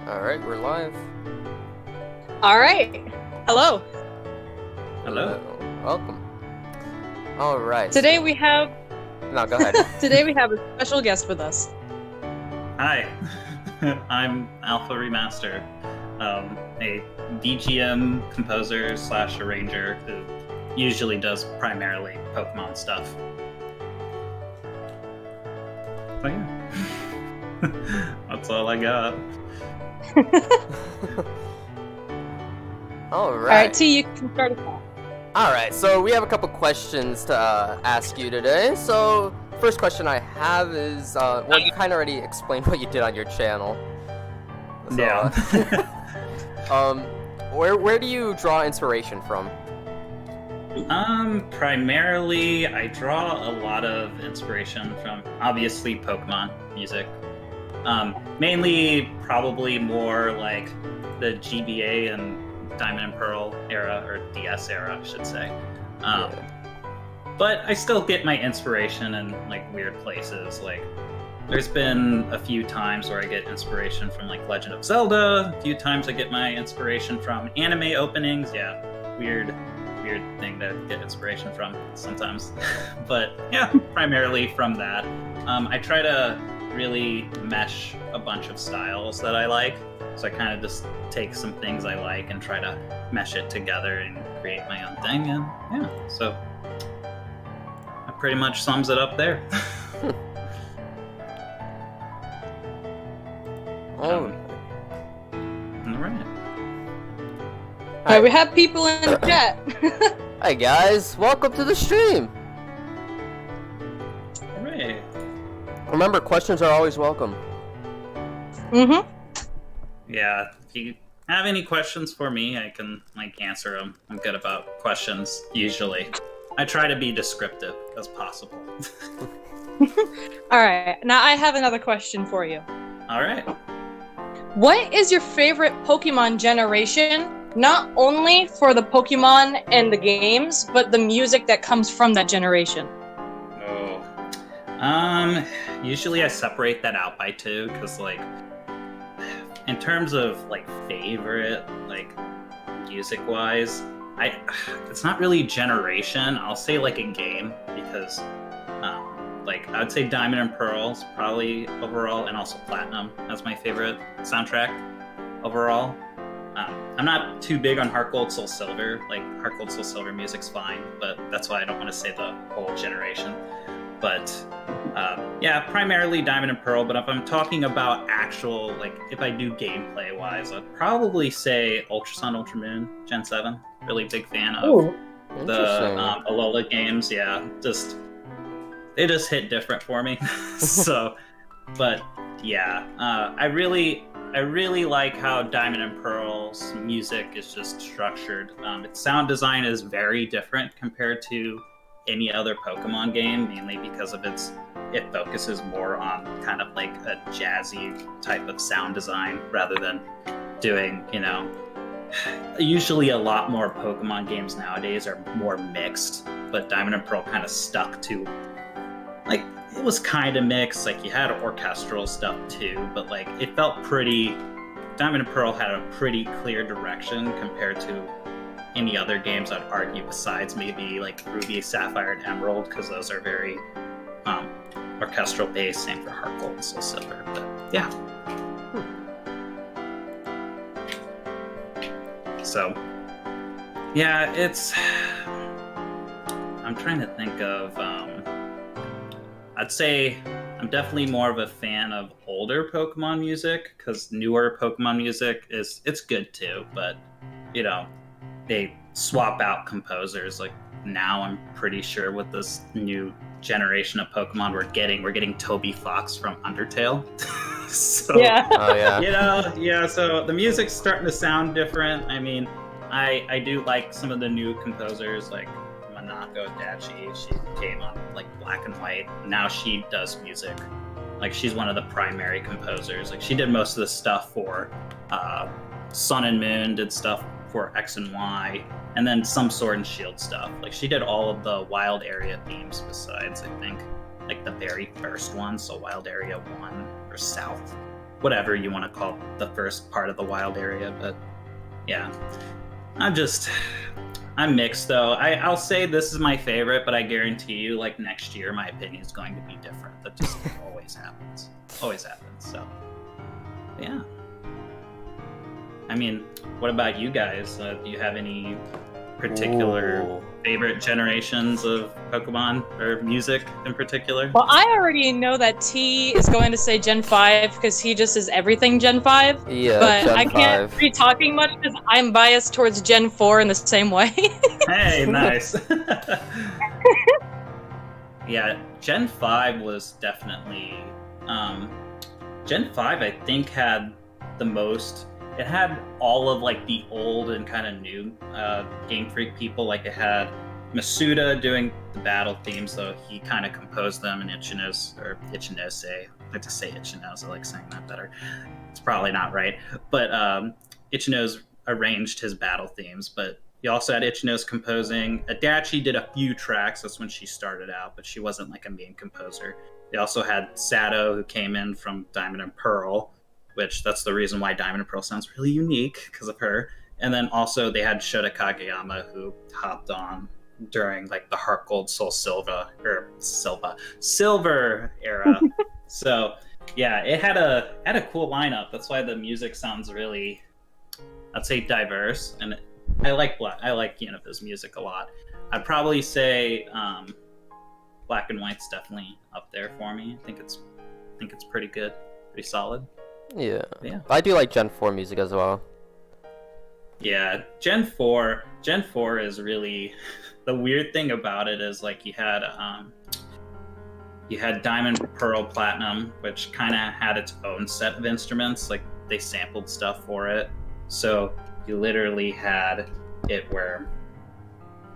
All right, we're live. All right. Hello. Hello. Welcome. All right. Today we have No, go ahead. today we have a special guest with us. Hi, I'm Alpha Remaster, a DGM composer / arranger who usually does primarily Pokemon stuff. Oh yeah, that's all I got. All All right. right, T, you can start us off. All right. So we have a couple questions to ask you today. So first question I have is, well, you kind of already explained what you did on your channel. So, Yeah. where do you draw inspiration from? Primarily, I draw a lot of inspiration from, obviously, Pokemon music. Mainly, probably more like the GBA and Diamond and Pearl era, or DS era, I should say. But I still get my inspiration in like weird places. Like, there's been a few times where I get inspiration from like Legend of Zelda. A few times I get my inspiration from anime openings. Yeah, weird thing to get inspiration from sometimes. But yeah, primarily from that. I try to really mesh a bunch of styles that I like. So I kind of just take some things I like and try to mesh it together and create my own thing. And yeah, so that pretty much sums it up there. Oh. All right. All right, we have people in the chat. Hi guys, welcome to the stream. Hooray. Remember, questions are always welcome. Mm-hmm. Yeah, if you have any questions for me, I can like answer them. I'm good about questions usually. I try to be descriptive as possible. All right, now I have another question for you. All right. What is your favorite Pokemon generation? Not only for the Pokemon and the games, but the music that comes from that generation. Oh. Usually I separate that out by two, because like in terms of like favorite, like music wise, it's not really generation. I'll say like a game, because like I'd say Diamond and Pearls probably overall, and also Platinum as my favorite soundtrack overall. I'm not too big on Heart Gold Soul Silver. Like Heart Gold Soul Silver music's fine, but that's why I don't want to say the whole generation. But yeah, primarily Diamond and Pearl. But if I'm talking about actual, like if I do gameplay wise, I'd probably say Ultra Sun, Ultra Moon, Gen 7. Really big fan of Ooh. the Alola games. Yeah, they just hit different for me. So, but yeah, I really like how Diamond and Pearl's music is just structured. Its sound design is very different compared to any other Pokemon game, mainly because of it focuses more on kind of like a jazzy type of sound design rather than doing, usually a lot more Pokemon games nowadays are more mixed, but Diamond and Pearl kind of stuck to, like, it was kind of mixed. Like, you had orchestral stuff too, but like it felt pretty. Diamond and Pearl had a pretty clear direction compared to any other games, I'd argue, besides maybe like Ruby, Sapphire, and Emerald, because those are very orchestral based. Same for Heart Gold and Soul Silver. But yeah. So yeah, I'm trying to think of. I'd say I'm definitely more of a fan of older Pokemon music, because newer Pokemon music it's good too, but they swap out composers. Like now, I'm pretty sure with this new generation of Pokemon we're getting Toby Fox from Undertale. So Yeah. Oh yeah. yeah. So the music's starting to sound different. I mean, I do like some of the new composers, like Manako Adachi. She came on like Black and White. Now she does music. Like, she's one of the primary composers. Like, she did most of the stuff for Sun and Moon, did stuff for X and Y, and then some Sword and Shield stuff. Like, she did all of the Wild Area themes besides, I think, like the very first one, so Wild Area 1 or South. whatever you want to call the first part of the wild area. But yeah, I'm mixed though. I'll say this is my favorite, but I guarantee you, like next year, my opinion is going to be different. That just always happens. Always happens. So yeah. I mean, what about you guys? Do you have any particular favorite generations of Pokemon or music in particular? Well, I already know that T is going to say Gen 5 because he just is everything Gen 5. Yeah, but Gen I can't 5. be talking much because I'm biased towards Gen 4 in the same way. Hey, nice. Yeah, Gen 5 was definitely... Gen 5, I think, had the most... It had all of like the old and kind of new Game Freak people. Like it had Masuda doing the battle themes, though he kind of composed them, and Ichinose. I like to say Ichinose. I like saying that better. It's probably not right, but Ichinose arranged his battle themes. But you also had Ichinose composing. Adachi did a few tracks. That's when she started out, but she wasn't like a main composer. They also had Sato, who came in from Diamond and Pearl, which that's the reason why Diamond and Pearl sounds really unique, because of her. And then also they had Shota Kageyama, who hopped on during like the Heart Gold Soul Silver era. So yeah, it had a cool lineup. That's why the music sounds really, I'd say, diverse. And I like Yenova's music a lot. I'd probably say Black and White's definitely up there for me. I think it's pretty good, pretty solid. Yeah. I do like Gen 4 music as well. Yeah, Gen 4 is really... The weird thing about it is, like, you had Diamond, Pearl, Platinum, which kind of had its own set of instruments. Like, they sampled stuff for it. So you literally had it where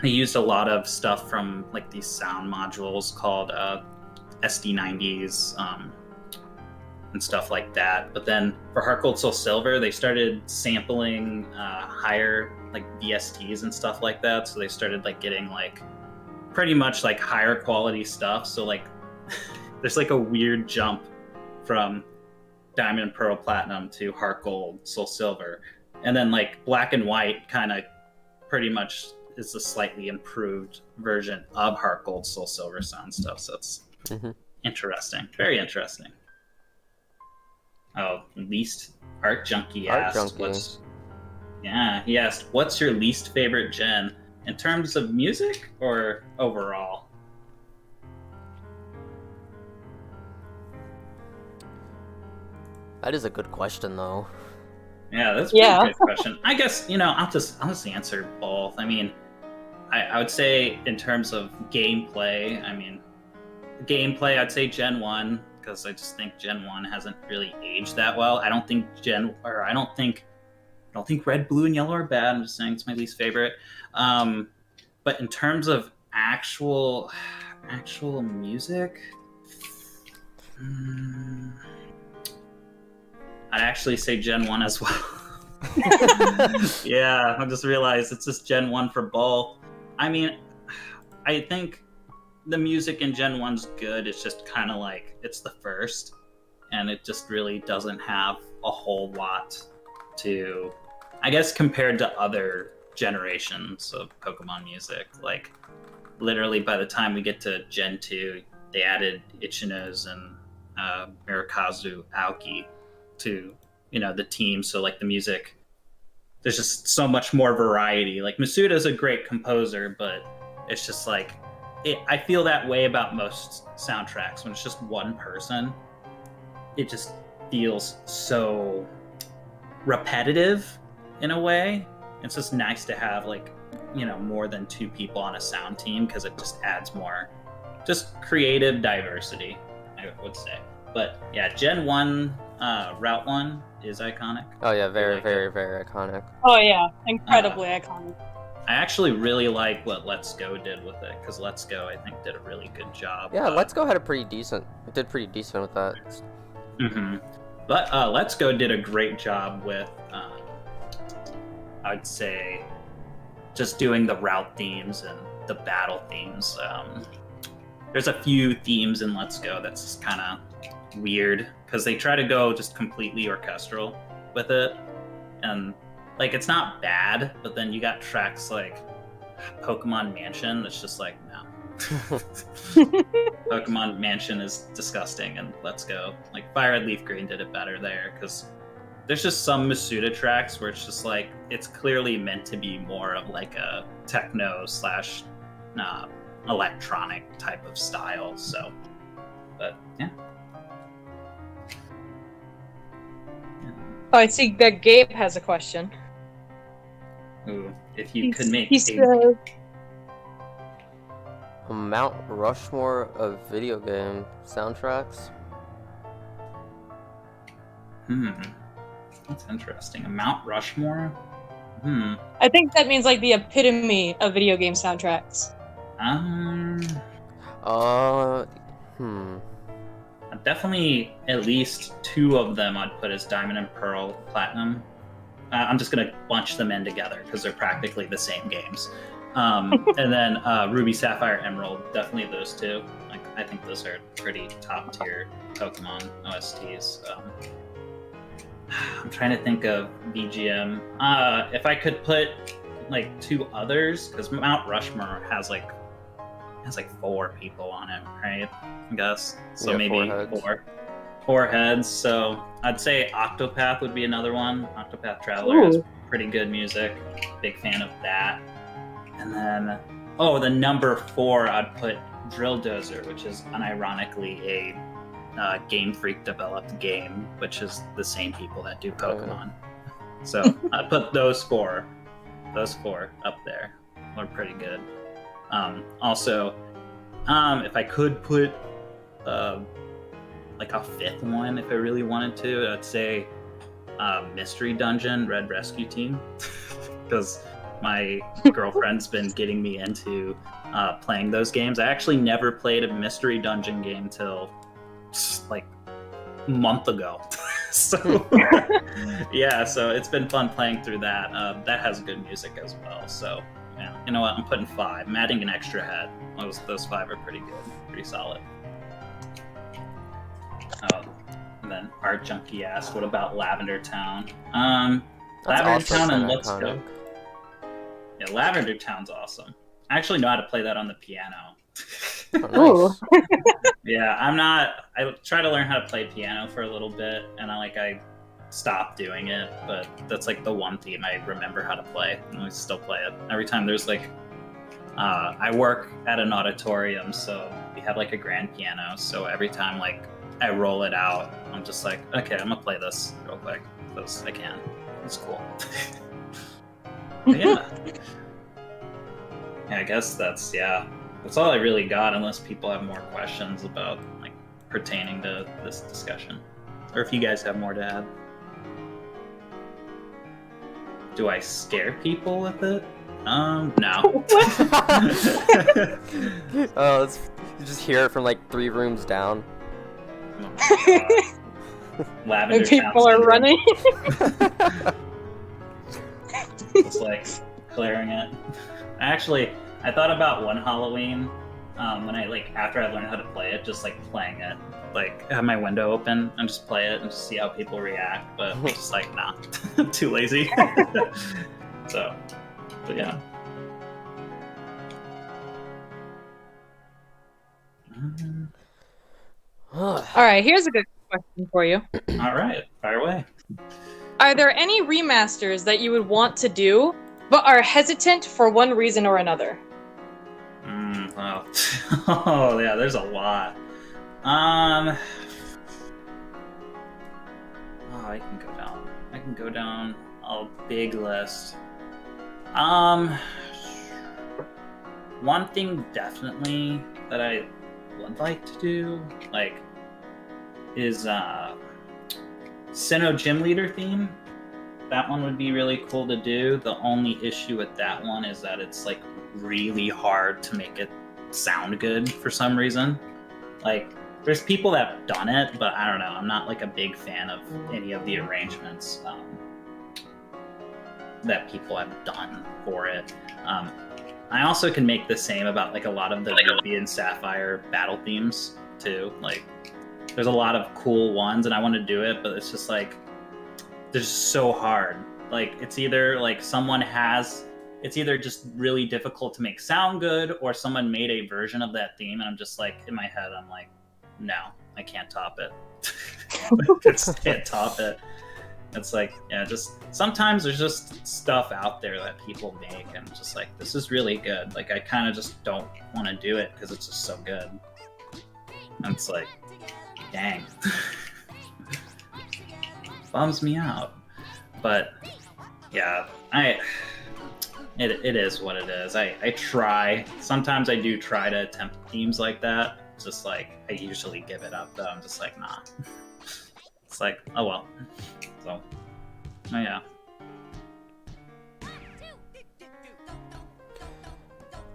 they used a lot of stuff from, like, these sound modules called SD90s, and stuff like that. But then for Heart Gold Soul Silver, they started sampling higher like VSTs and stuff like that. So they started like getting like pretty much like higher quality stuff. So like there's like a weird jump from Diamond and Pearl Platinum to Heart Gold Soul Silver. And then like Black and White kind of pretty much is a slightly improved version of Heart Gold Soul Silver sound stuff. So it's interesting. Very interesting. Oh, least Art Junkie asked. He asked, what's your least favorite gen in terms of music or overall? That is a good question, though. Yeah, that's a pretty good question. I guess, I'll just answer both. I mean, I would say in terms of gameplay, I'd say Gen 1, because I just think Gen 1 hasn't really aged that well. I don't think Red, Blue, and Yellow are bad. I'm just saying it's my least favorite. But in terms of actual music, I'd actually say Gen 1 as well. Yeah, I just realized it's just Gen 1 for both. I mean, I think the music in Gen 1's good. It's just kind of like, it's the first, and it just really doesn't have a whole lot to, I guess, compared to other generations of Pokemon music. Like, literally by the time we get to Gen 2, they added Ichinose and Mirakazu Aoki to, the team. So, like, the music, there's just so much more variety. Like, Masuda's a great composer, but it's just like, I feel that way about most soundtracks. When it's just one person, it just feels so repetitive in a way. It's just nice to have more than two people on a sound team, because it just adds more just creative diversity, I would say. But yeah, Gen 1, Route 1 is iconic. Oh yeah, very, very, very iconic. Oh yeah, incredibly iconic. I actually really like what Let's Go did with it, because Let's Go, I think, did a really good job. Yeah, Let's Go did pretty decent with that. Mm-hmm. But Let's Go did a great job with, I'd say, just doing the route themes and the battle themes. There's a few themes in Let's Go that's just kind of weird, because they try to go just completely orchestral with it, and like it's not bad, but then you got tracks like Pokemon Mansion that's just like, no. Pokemon Mansion is disgusting, and let's go. Like Fire Red Leaf Green did it better there, because there's just some Masuda tracks where it's just like, it's clearly meant to be more of like a techno slash electronic type of style. So, but yeah. Oh, I see that Gabe has a question. Ooh, if you could make he said, A Mount Rushmore of video game soundtracks. That's interesting. A Mount Rushmore? I think that means like the epitome of video game soundtracks. Definitely at least two of them I'd put as Diamond and Pearl Platinum. I'm just gonna bunch them in together because they're practically the same games. And then Ruby, Sapphire, Emerald, definitely those two. Like, I think those are pretty top tier Pokemon OSTs. I'm trying to think of BGM. If I could put like two others, because Mount Rushmore has like 4 people on it, right? I guess so. Yeah, maybe four heads. So I'd say Octopath would be another one. Octopath Traveler has pretty good music. Big fan of that. And then the number 4, I'd put Drill Dozer, which is unironically a Game Freak developed game, which is the same people that do Pokemon. So I'd put those four up there. They're pretty good. Also, if I could put like a 5th one, if I really wanted to, I'd say Mystery Dungeon Red Rescue Team, because my girlfriend's been getting me into playing those games. I actually never played a Mystery Dungeon game till like a month ago. So yeah, so it's been fun playing through that. That has good music as well. So yeah, you know what? I'm putting 5. I'm adding an extra head. Those 5 are pretty good, pretty solid. And then Art Junkie asked, "What about Lavender Town?" Lavender Town and Let's Go. Yeah, Lavender Town's awesome. I actually know how to play that on the piano. Oh, nice. Yeah, I tried to learn how to play piano for a little bit, and I stopped doing it, but that's like the one theme I remember how to play, and I still play it. Every time there's like, I work at an auditorium, so we have like a grand piano, so every time like I roll it out, I'm just like, okay, I'm gonna play this real quick, because I can. It's cool. But yeah. I guess that's all I really got, unless people have more questions about like pertaining to this discussion, or if you guys have more to add. Do I scare people with it? No. Oh, you just hear it from like 3 rooms down. Oh, Lavender and people are running. It's like clearing it. Actually, I thought about one Halloween when after I learned how to play it, just like playing it, like have my window open and just play it and just see how people react. But I'm just like, nah, too lazy. So, but yeah. All right, here's a good question for you. All right, fire away. Are there any remasters that you would want to do, but are hesitant for one reason or another? Wow. Oh yeah, there's a lot. I can go down a big list. One thing definitely that I would like to do, like, is Sinnoh Gym Leader theme. That one would be really cool to do. The only issue with that one is that it's like really hard to make it sound good for some reason. Like, there's people that have done it, but I don't know. I'm not like a big fan of any of the arrangements that people have done for it. I also can make the same about like a lot of the Ruby and Sapphire battle themes too. Like, there's a lot of cool ones, and I want to do it, but it's just like they're just so hard. Like it's either like it's either just really difficult to make sound good, or someone made a version of that theme, and I'm just like, in my head, I'm like, no, I can't top it. I just can't top it. It's like, yeah, just sometimes there's just stuff out there that people make, and just like, this is really good. Like, I kind of just don't want to do it because it's just so good. And it's like, dang. Bums me out. But yeah, it is what it is. I try. Sometimes I do try to attempt themes like that. Just like, I usually give it up though. I'm just like, nah. It's like, oh well. So, oh yeah.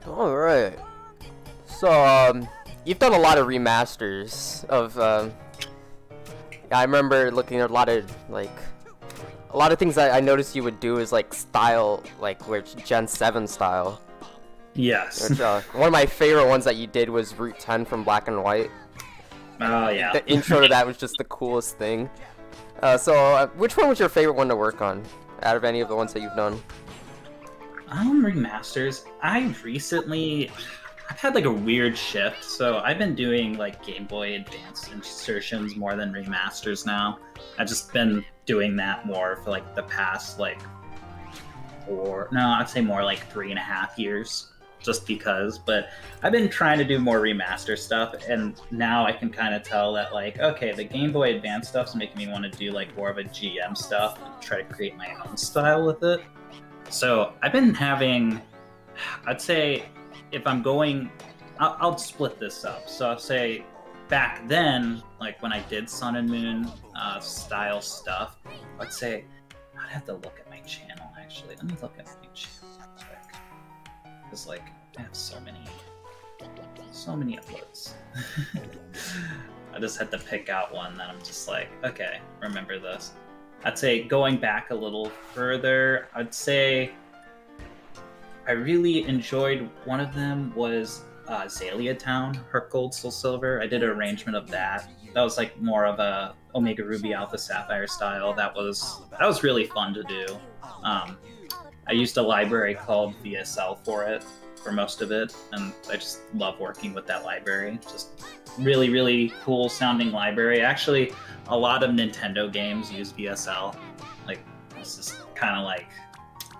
All right. So, you've done a lot of remasters of. I remember looking at a lot of things that I noticed you would do is like style, like where Gen 7 style. Yes. Which, one of my favorite ones that you did was Route 10 from Black and White. Oh yeah. The intro to that was just the coolest thing. So, which one was your favorite one to work on, out of any of the ones that you've done? Remasters. I've had like a weird shift. So I've been doing like Game Boy Advance insertions more than remasters now. I've just been doing that more for like the past like I'd say more like 3.5 years. Just because, but I've been trying to do more remaster stuff, and now I can kind of tell that like, okay, the Game Boy Advance stuff's making me want to do like more of a GM stuff and try to create my own style with it. So I've been having, I'd say, if I'm going, I'll split this up. So I'll say back then, like when I did Sun and Moon style stuff, I'd say I'd have to look at my channel actually. Let me look at my channel. Because like I have so many uploads. I just had to pick out one that I'm just like, okay, remember this. I'd say going back a little further, I'd say I really enjoyed one of them was Azalea Town, Heart Gold Soul Silver. I did an arrangement of that. That was like more of a Omega Ruby Alpha Sapphire style. That was really fun to do. I used a library called VSL for most of it, and I just love working with that library. Just really, really cool sounding library. Actually, a lot of Nintendo games use VSL. Like, it's just kind of like,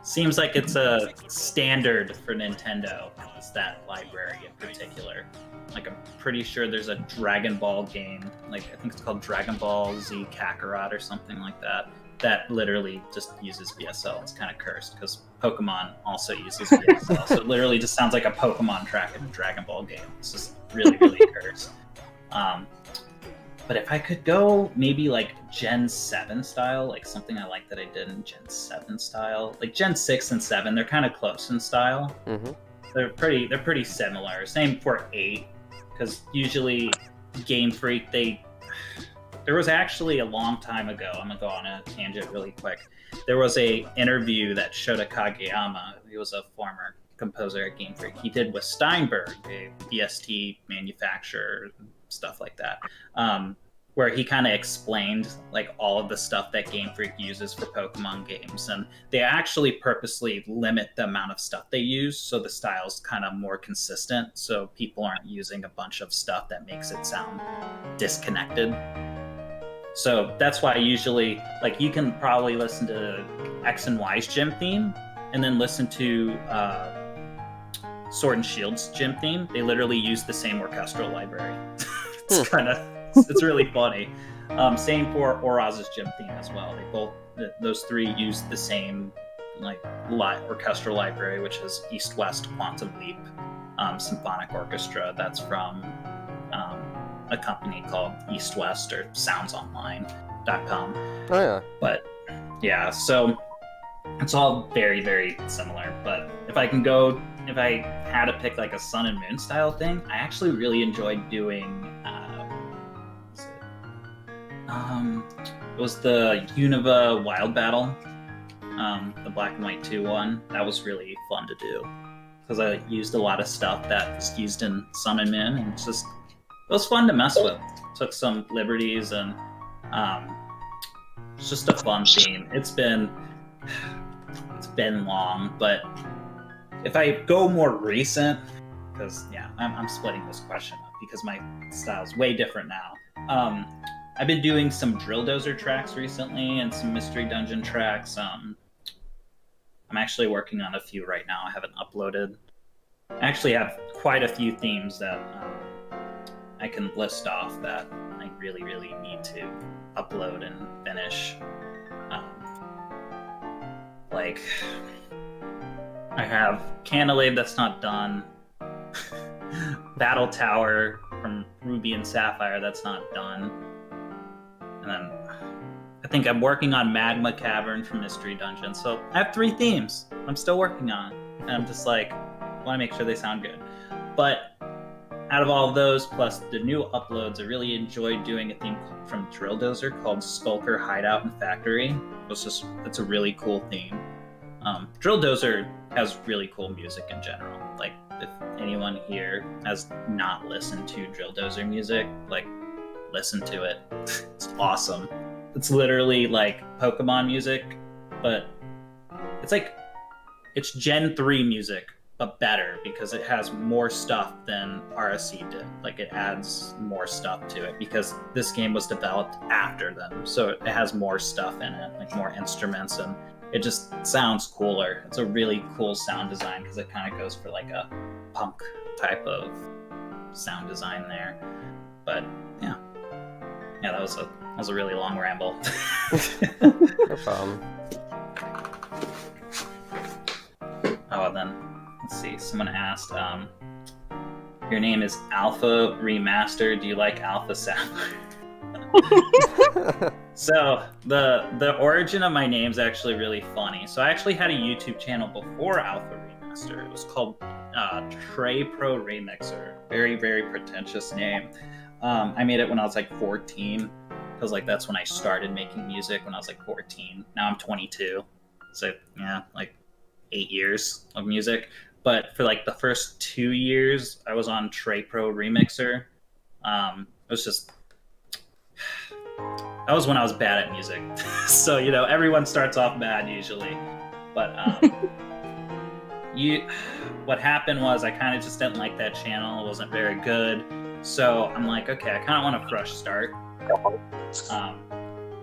seems like it's a standard for Nintendo. It's that library in particular. Like, I'm pretty sure there's a Dragon Ball game, like, I think it's called Dragon Ball Z Kakarot or something like that. That literally just uses VSL. It's kind of cursed because Pokemon also uses VSL. So it literally just sounds like a Pokemon track in a Dragon Ball game. It's just really, really cursed. But if I could go maybe like Gen 7 style, like something I like that I did in Gen 7 style, like Gen 6 and 7, they're kind of close in style. Mm-hmm. They're pretty similar. Same for 8, because usually Game Freak, there was actually a long time ago, I'm gonna go on a tangent really quick. There was a interview that Shota Kageyama, he was a former composer at Game Freak, he did with Steinberg, a VST manufacturer, stuff like that, where he kind of explained like all of the stuff that Game Freak uses for Pokemon games, and they actually purposely limit the amount of stuff they use so the style's kind of more consistent, so people aren't using a bunch of stuff that makes it sound disconnected. So that's why I usually, like, you can probably listen to X and Y's gym theme and then listen to Sword and Shield's gym theme. They literally use the same orchestral library. It's really funny. Same for Oraz's gym theme as well. Those three use the same like orchestral library, which is East West Quantum Leap Symphonic Orchestra. That's from a company called East West or soundsonline.com. Oh yeah. But yeah, so it's all very, very similar. But if I had to pick like a Sun and Moon style thing, I actually really enjoyed doing it was the Unova Wild Battle, the Black and White 2 one. That was really fun to do because I used a lot of stuff that was used in Sun and Moon, and it's just it was fun to mess with. Took some liberties, and it's just a fun theme. It's been long, but if I go more recent, because I'm splitting this question up because my style's way different now. I've been doing some Drill Dozer tracks recently and some Mystery Dungeon tracks. I'm actually working on a few right now. I haven't uploaded. I actually have quite a few themes that I can list off that I really, really need to upload and finish. Like, I have Candlelight that's not done. Battle Tower from Ruby and Sapphire that's not done. And then I think I'm working on Magma Cavern from Mystery Dungeon. So I have 3 themes I'm still working on. And I'm just like, I want to make sure they sound good. But out of all of those, plus the new uploads, I really enjoyed doing a theme from Drill Dozer called Skulker Hideout and Factory. It's a really cool theme. Drill Dozer has really cool music in general. Like, if anyone here has not listened to Drill Dozer music, like, listen to it. It's awesome. It's literally like Pokemon music, but it's Gen 3 music, but better because it has more stuff than RSC did. Like, it adds more stuff to it because this game was developed after them, so it has more stuff in it, like more instruments, and it just sounds cooler. It's a really cool sound design because it kind of goes for like a punk type of sound design there. But yeah, that was a really long ramble. No problem. Oh, and then let's see. Someone asked, your name is Alpha Remaster. Do you like Alpha Sapphire? So the origin of my name is actually really funny. So I actually had a YouTube channel before Alpha Remaster. It was called Trey Pro Remixer. Very, very pretentious name. I made it when I was like 14 because like that's when I started making music, when I was like 14. Now I'm 22. So yeah, like 8 years of music. But for like the first 2 years, I was on Trey Pro Remixer. It was just... That was when I was bad at music. So, everyone starts off bad usually. But what happened was I kind of just didn't like that channel. It wasn't very good. So I'm like, okay, I kind of want a fresh start.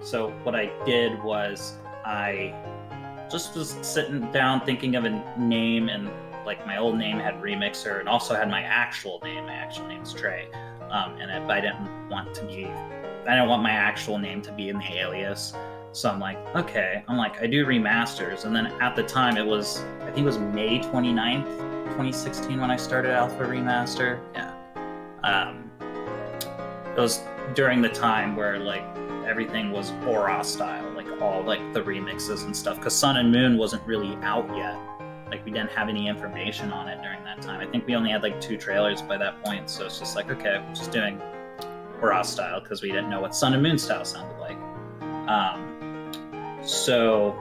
So what I did was I just was sitting down thinking of a name, and like my old name had Remixer and also had my actual name. My actual name is Trey. But I didn't want my actual name to be in the alias. So I'm like, okay. I do remasters. And then at the time I think it was May 29th, 2016 when I started Alpha Remaster. Yeah. It was during the time where like everything was Aura style, like all like the remixes and stuff. Cause Sun and Moon wasn't really out yet. Like we didn't have any information on it during that time. I think we only had like 2 trailers by that point. So it's just like, okay, we're just doing Raw style because we didn't know what Sun and Moon style sounded like. So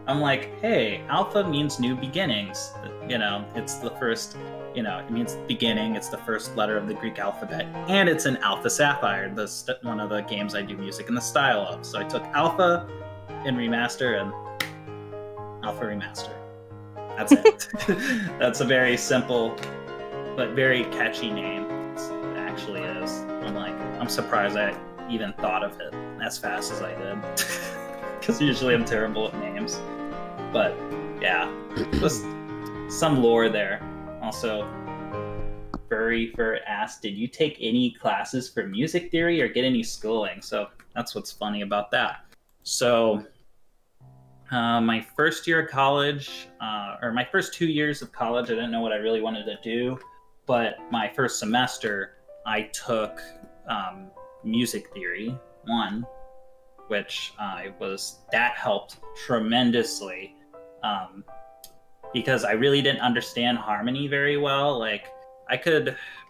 I'm like, hey, Alpha means new beginnings. It's the first, it means beginning. It's the first letter of the Greek alphabet. And it's an Alpha Sapphire, one of the games I do music in the style of. So I took Alpha in Remaster and Alpha Remaster. That's it. That's a very simple but very catchy name. It actually is. I'm surprised I even thought of it as fast as I did. Because usually I'm terrible at names. But yeah, just some lore there. Also, Furry Fur asked, did you take any classes for music theory or get any schooling? So that's what's funny about that. So my first year of college, or my first 2 years of college, I didn't know what I really wanted to do. But my first semester, I took music theory 1, which that helped tremendously because I really didn't understand harmony very well. Like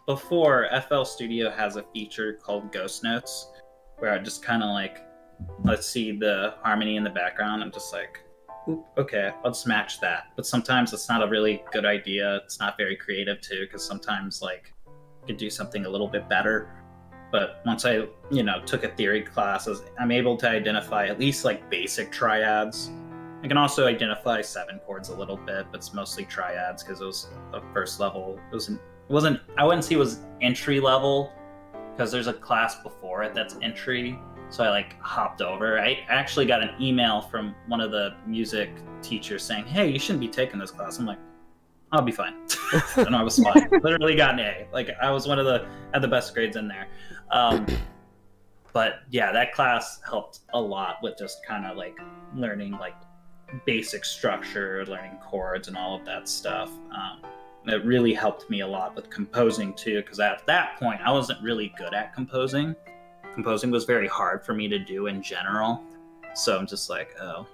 before, FL Studio has a feature called Ghost Notes, where I just kind of like, let's see the harmony in the background. I'm just like, oop, okay, I'll just match that. But sometimes it's not a really good idea. It's not very creative too, because sometimes like could do something a little bit better. But once I, took a theory class, I'm able to identify at least like basic triads. I can also identify 7 chords a little bit, but it's mostly triads because it was a first level. I wouldn't say it was entry level because there's a class before it that's entry. So I like hopped over. I actually got an email from one of the music teachers saying, "Hey, you shouldn't be taking this class." I'm like, "I'll be fine." And I was fine. Literally got an A. Like I was had the best grades in there. But yeah, that class helped a lot with just kind of like learning like basic structure, learning chords and all of that stuff. It really helped me a lot with composing too, because at that point I wasn't really good at composing. Composing was very hard for me to do in general. So I'm just like, oh.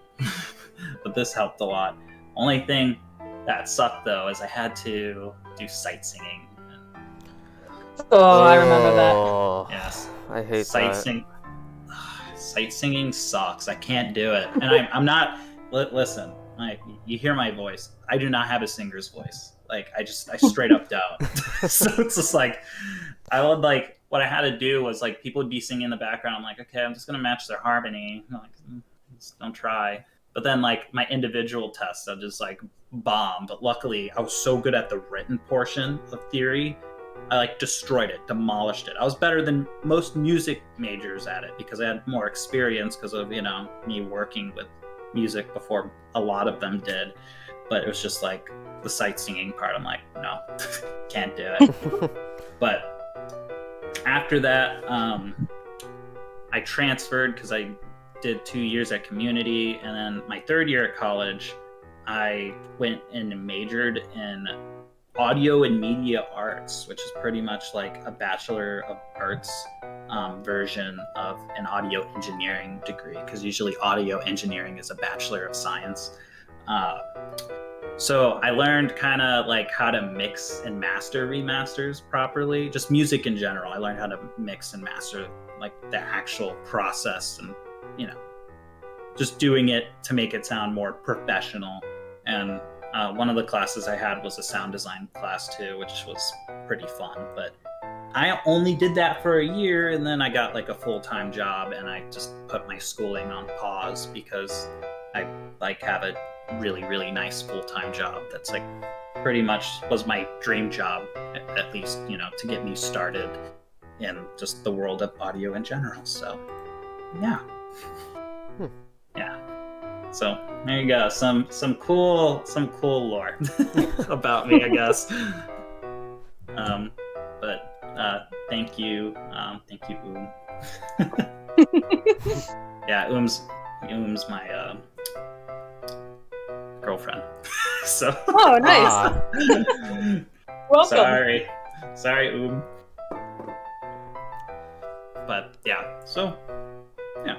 But this helped a lot. Only thing that sucked though is I had to do sight singing. Oh, I remember that. Yes. I hate sight that. Sight singing sucks. I can't do it. And I'm not, listen, you hear my voice. I do not have a singer's voice. Like I straight up don't. So it's just like, what I had to do was like people would be singing in the background. I'm like, okay, I'm just gonna match their harmony. I'm like, just don't try. But then like my individual tests, I just like bomb. But luckily, I was so good at the written portion of theory, I like destroyed it, demolished it. I was better than most music majors at it because I had more experience because of me working with music before a lot of them did. But it was just like the sight singing part. I'm like, no, can't do it. But after that, I transferred because I did 2 years at community, and then my 3rd year at college, I went and majored in audio and media arts, which is pretty much like a Bachelor of Arts version of an audio engineering degree, because usually audio engineering is a Bachelor of Science. So I learned kind of like how to mix and master remasters properly, just music in general. I learned how to mix and master like the actual process and, just doing it to make it sound more professional. And one of the classes I had was a sound design class too, which was pretty fun. But I only did that for a year, and then I got like a full-time job, and I just put my schooling on pause because I like have a really, really nice full-time job that's like pretty much was my dream job, at least, to get me started in just the world of audio in general. So yeah. Yeah. So there you go. Some cool lore about me, I guess. But thank you, Yeah, Oom's my girlfriend. So. Oh, nice. Welcome. Sorry, Oom. But yeah, so yeah.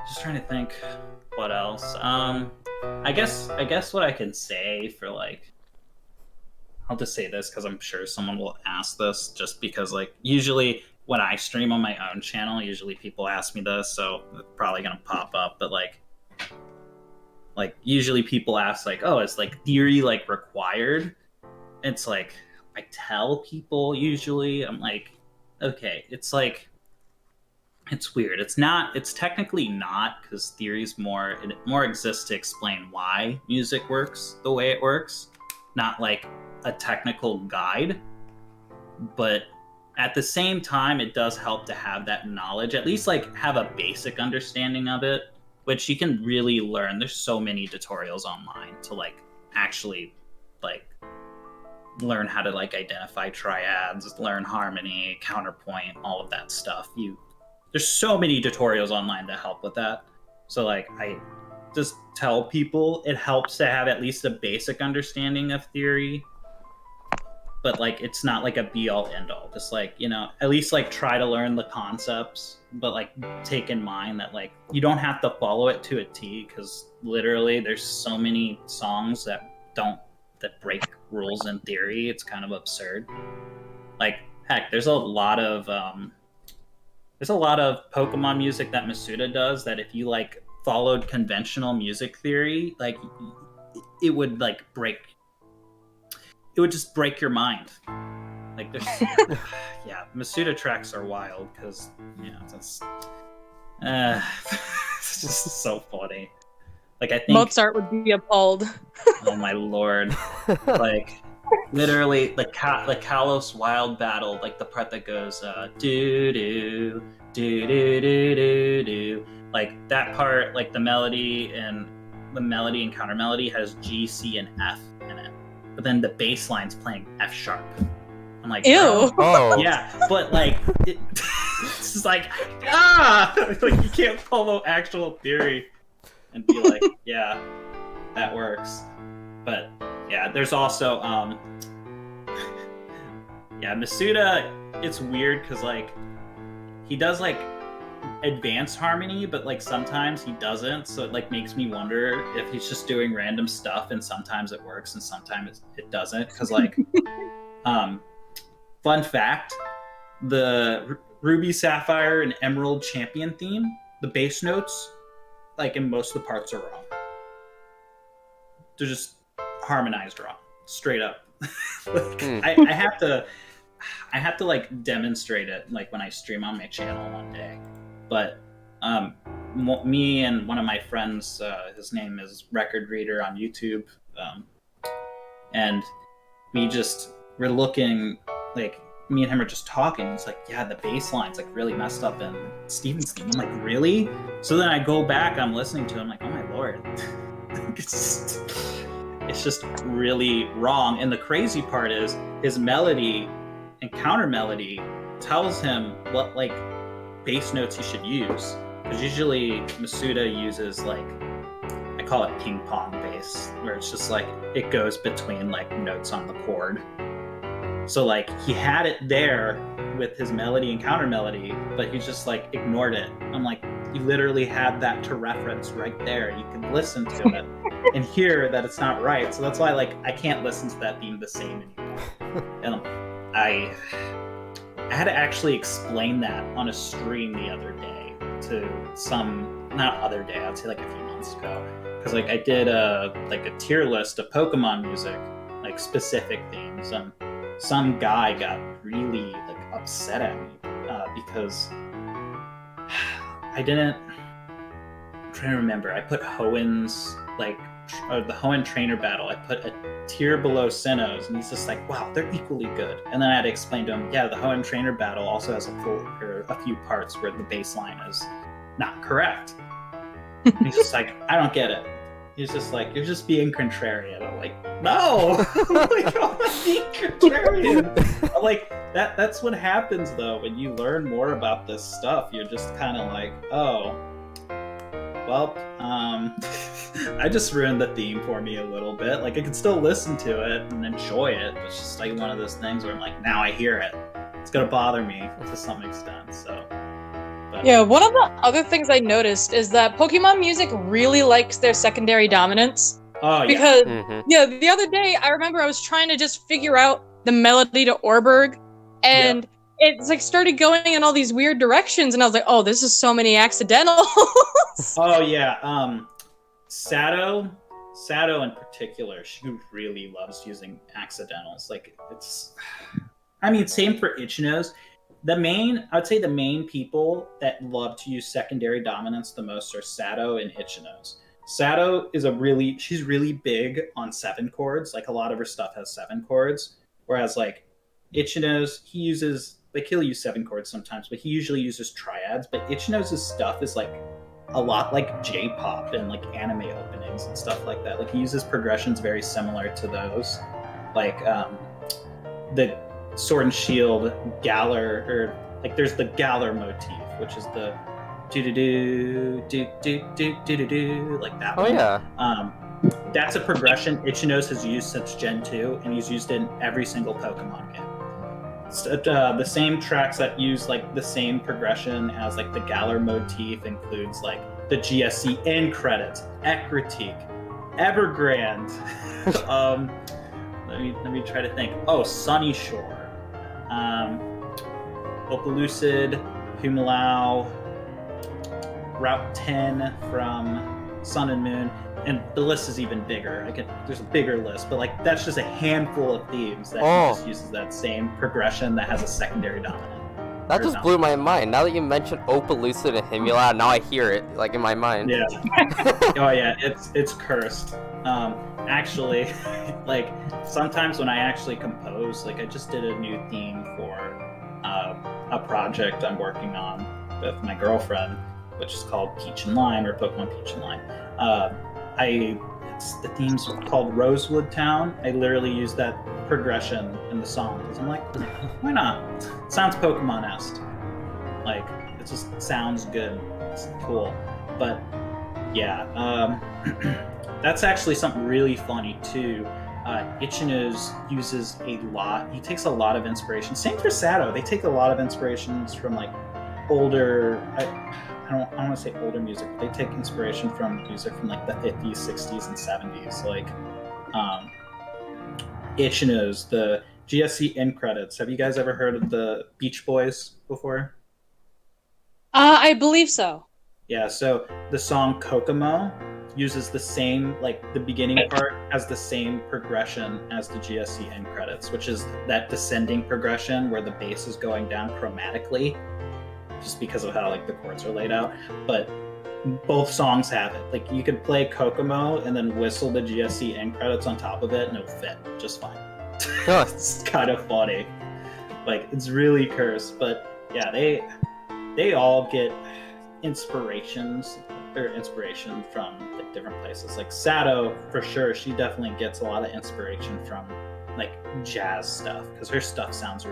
Just trying to think what else. I guess what I can say for like, I'll just say this because I'm sure someone will ask this, just because like usually when I stream on my own channel, usually people ask me this, so it's probably gonna pop up. But like usually people ask like, oh, is like theory like required? It's like I tell people usually, I'm like, okay, it's like, it's weird. It's technically not, because theory more exists to explain why music works the way it works, not like a technical guide. But at the same time, it does help to have that knowledge, at least like have a basic understanding of it, which you can really learn. There's so many tutorials online to like actually like learn how to like identify triads, learn harmony, counterpoint, all of that stuff. There's so many tutorials online that help with that. So like I just tell people it helps to have at least a basic understanding of theory, but like it's not like a be all end all. Just like, at least like try to learn the concepts, but like take in mind that like you don't have to follow it to a T, because literally there's so many songs that break rules in theory. It's kind of absurd. Like heck, there's a lot of Pokemon music that Masuda does that if you like followed conventional music theory, like it would it would just break your mind. Like there's yeah, Masuda tracks are wild because it's just so funny. Like I think Mozart would be appalled. oh my lord, like literally the Kalos Wild battle, like the part that goes do do do do do do do, like that part, like the melody and counter melody has G, C, and F in it, but then the bass line's playing F sharp. I'm like, ew. Oh. yeah, but like it's just like like you can't follow actual theory and be like, yeah, that works. But yeah, there's also Masuda, it's weird because like he does like advanced harmony, but like sometimes he doesn't, so it like makes me wonder if he's just doing random stuff and sometimes it works and sometimes it doesn't, because like fun fact, the Ruby, Sapphire, and Emerald Champion theme, the bass notes, like in most of the parts are wrong. They're just harmonized wrong, straight up. Like, I have to like demonstrate it like when I stream on my channel one day. But me and one of my friends, his name is Record Reader on YouTube, and we're looking, like me and him are just talking. It's like, yeah, the bass line's like really messed up in Steven's theme. I'm like, really? So then I go back, I'm listening to it, I'm like, oh my lord. It's just really wrong. And the crazy part is his melody and counter melody tells him what like bass notes he should use. Because usually Masuda uses like, I call it ping pong bass, where it's just like it goes between like notes on the chord. So like he had it there with his melody and counter melody, but he just like ignored it. I'm like, you literally had that to reference right there. You can listen to it and hear that it's not right. So that's why like I can't listen to that theme the same anymore. And I had to actually explain that on a stream the other day to I'd say like a few months ago. Because like I did a tier list of Pokemon music, like specific themes, and some guy got really like upset at me because I'm trying to remember. I put Hoenn's the Hoenn trainer battle. I put a tier below Sinnoh's, and he's just like, wow, they're equally good. And then I had to explain to him, yeah, the Hoenn trainer battle also has a few parts where the bass line is not correct. And he's just like, I don't get it. He's just like, you're just being contrarian. I'm like, no! I'm like, I'm not being contrarian. I'm like, that's what happens though when you learn more about this stuff. You're just kind of like, oh, well, I just ruined the theme for me a little bit. Like, I can still listen to it and enjoy it. It's just like one of those things where I'm like, now I hear it. It's gonna bother me to some extent. So. Yeah, one of the other things I noticed is that Pokemon music really likes their secondary dominance. Oh, yeah. Because, the other day, I remember I was trying to just figure out the melody to Orberg, and it's like started going in all these weird directions, and I was like, oh, this is so many accidentals. Oh, yeah. Sato in particular, she really loves using accidentals. Like, same for Ichino's. I would say the main people that love to use secondary dominance the most are Sato and Ichino's. Sato she's really big on 7 chords. Like, a lot of her stuff has 7 chords. Whereas, like, Ichino's, he'll use 7 chords sometimes, but he usually uses triads. But Ichino's stuff is, like, a lot like J-pop and, like, anime openings and stuff like that. Like, he uses progressions very similar to those. Like, the Sword and Shield Galar, or like there's the Galar motif, which is the do do do do do do do, like that one. Yeah. That's a progression Ichino's has used since Gen 2, and he's used it in every single Pokemon game. So, the same tracks that use like the same progression as like the Galar motif includes like the GSC end credits, Ekritique, Evergrande. Let me try to think. Oh, Sunny Shore. Opalucid, Humalao, Route 10 from Sun and Moon, and the list is even bigger. There's a bigger list, but like that's just a handful of themes that just uses that same progression that has a secondary dominant. That just blew my mind. Now that you mentioned Opelucid and Himula, now I hear it like in my mind. Yeah. Oh yeah, it's cursed. Actually, like sometimes when I actually compose, like I just did a new theme for a project I'm working on with my girlfriend, which is called Peach and Lime, or Pokemon Peach and Lime. The theme's called Rosewood Town. I literally used that progression in the song because I'm like, why not? It sounds Pokemon-esque. Like, it just sounds good. It's cool. But yeah, that's actually something really funny too. Ichino's uses a lot. He takes a lot of inspiration. Same for Sato. They take a lot of inspirations from like older. I don't want to say older music, but they take inspiration from music from like the 50s, 60s, and 70s. Like Ichino's, the GSC end credits. Have you guys ever heard of the Beach Boys before? I believe so. Yeah, so the song Kokomo uses the same, like the beginning part has the same progression as the GSC end credits, which is that descending progression where the bass is going down chromatically, just because of how like the chords are laid out. But both songs have it. Like you could play Kokomo and then whistle the GSC end credits on top of it and it'll fit just fine. It's kind of funny. Like it's really cursed, but yeah, they all get inspiration from like different places. Like Sato, for sure, she definitely gets a lot of inspiration from like jazz stuff because her stuff sounds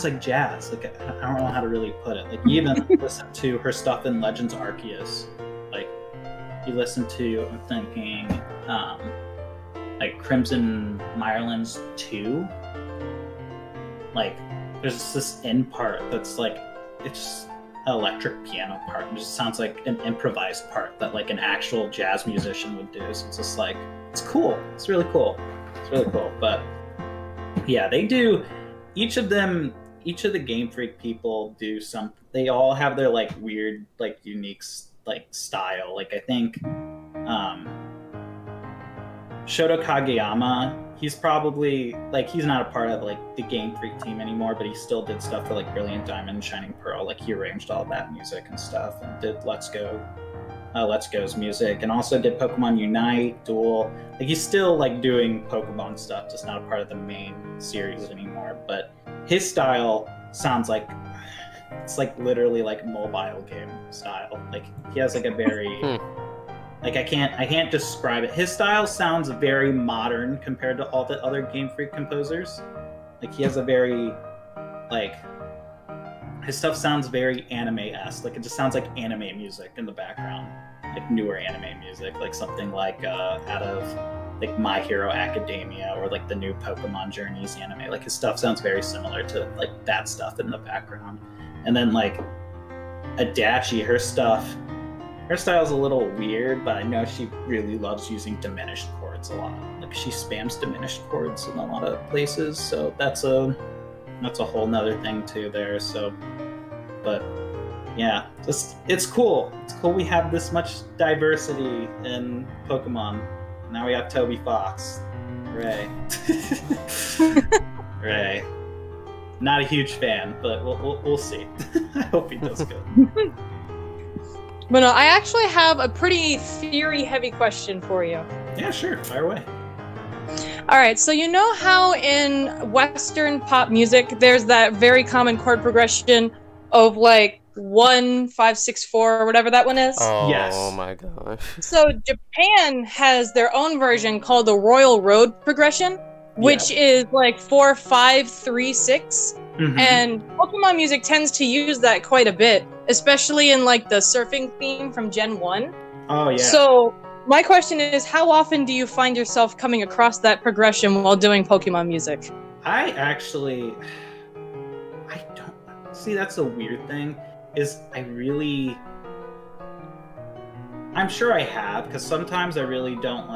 like jazz. Like I don't know how to really put it. Like you even listen to her stuff in Legends Arceus. Like you listen to, I'm thinking, like Crimson Mirelands 2. Like there's this end part that's like it's an electric piano part. It just sounds like an improvised part that like an actual jazz musician would do. So it's just like it's cool. It's really cool. But yeah, they do. Each of the Game Freak people do something. They all have their like weird, like unique, like style. Like I think Shoto Kageyama, he's probably like he's not a part of like the Game Freak team anymore, but he still did stuff for like Brilliant Diamond, Shining Pearl. Like he arranged all that music and stuff, and did Let's Go's music, and also did Pokemon Unite, Duel. Like he's still like doing Pokemon stuff, just not a part of the main series anymore. But his style sounds like it's like literally like mobile game style. Like he has like a very like I can't describe it. His style sounds very modern compared to all the other Game Freak composers. Like he has a very like his stuff sounds very anime-esque. Like it just sounds like anime music in the background, like newer anime music, like something like out of like My Hero Academia or like the new Pokemon Journeys anime. Like his stuff sounds very similar to like that stuff in the background. And then like Adachi, her style's a little weird, but I know she really loves using diminished chords a lot. Like she spams diminished chords in a lot of places, so that's a whole nother thing too there. So, but yeah, it's cool. It's cool we have this much diversity in Pokemon. Now we have Toby Fox. Hooray. Hooray. Not a huge fan, but we'll see. I hope he does good. But no, I actually have a pretty theory-heavy question for you. Yeah, sure. Fire away. All right, so you know how in Western pop music, there's that very common chord progression of like 1, 5, 6, 4, or whatever that one is? Oh, yes. Oh my gosh. So Japan has their own version called the Royal Road progression, which is like 4, 5, 3, 6. Mm-hmm. And Pokemon music tends to use that quite a bit, especially in like the surfing theme from Gen 1. Oh, yeah. So my question is, how often do you find yourself coming across that progression while doing Pokemon music? I don't see, that's a weird thing, is I'm sure I have, because sometimes I really don't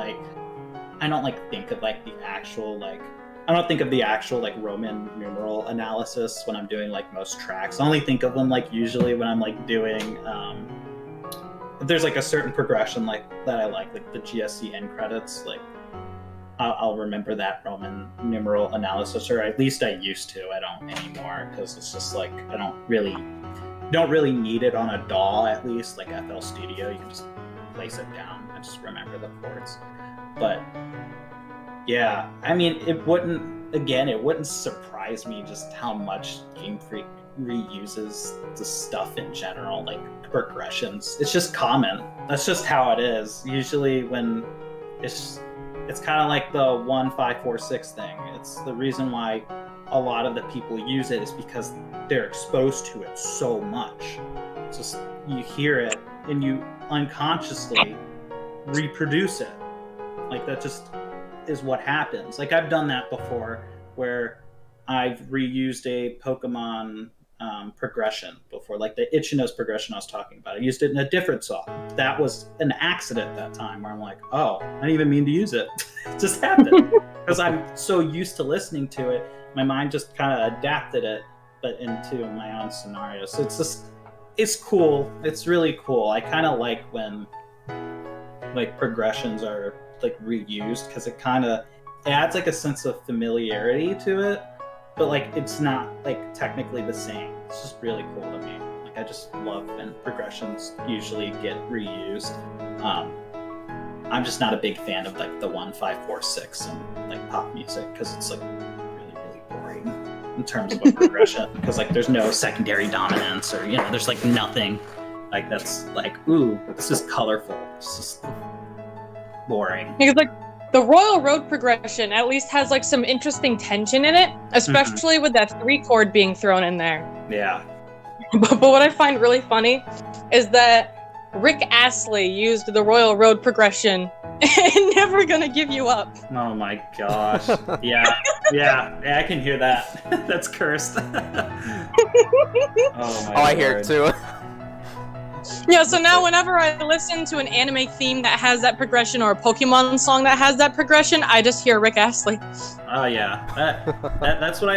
think of like the actual like, I don't think of the actual like Roman numeral analysis when I'm doing like most tracks. I only think of them like usually when I'm like doing there's like a certain progression like that I like the GSC end credits. Like I'll remember that Roman numeral analysis, or at least I used to. I don't anymore because it's just like I don't really need it on a DAW. At least like FL Studio, you can just place it down. I just remember the chords. But yeah, I mean, it wouldn't surprise me just how much Game Freak reuses the stuff in general, like progressions. It's just common. That's just how it is. Usually when it's kind of like the 1-5-4-6 thing. It's the reason why a lot of the people use it is because they're exposed to it so much. It's just you hear it and you unconsciously reproduce it. Like that just is what happens. Like I've done that before where I've reused a Pokemon progression before, like the Ichinose progression I was talking about. I used it in a different song. That was an accident that time where I'm like, oh, I didn't even mean to use it. It just happened. Because I'm so used to listening to it, my mind just kind of adapted it, but into my own scenario. So it's cool. It's really cool. I kind of like when like progressions are like reused because it kind of adds like a sense of familiarity to it. But like it's not like technically the same. It's just really cool to me. Like I just love when progressions usually get reused. I'm just not a big fan of like the 1-5-4-6 and like pop music because it's like really boring in terms of a progression. Because like there's no secondary dominance or there's like nothing like that's like ooh, this is colorful. It's just boring. Because like the Royal Road progression at least has like some interesting tension in it, especially with that 3-chord being thrown in there. Yeah. But what I find really funny is that Rick Astley used the Royal Road progression and Never Gonna Give You Up. Oh my gosh. Yeah, I can hear that. That's cursed. I hear it too. Yeah, so now whenever I listen to an anime theme that has that progression or a Pokemon song that has that progression, I just hear Rick Astley. Oh yeah, that's what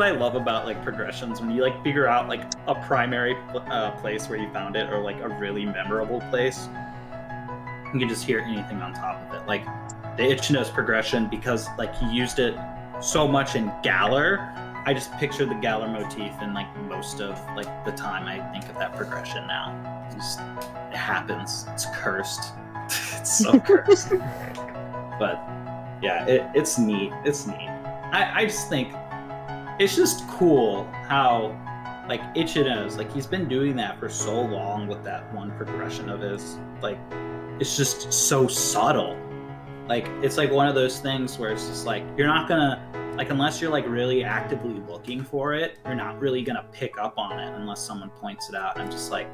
I love about like progressions, when you like figure out like a primary place where you found it, or like a really memorable place. You can just hear anything on top of it, like the Ichinose progression, because like he used it so much in Galar. I just picture the Galar motif in like most of like the time I think of that progression now. It happens. It's cursed. It's so cursed. But yeah, it's neat. It's neat. I just think it's just cool how like Ichinose, like he's been doing that for so long with that one progression of his. Like it's just so subtle. Like it's like one of those things where it's just like you're not gonna, like, unless you're like really actively looking for it, you're not really gonna pick up on it unless someone points it out. I'm just like,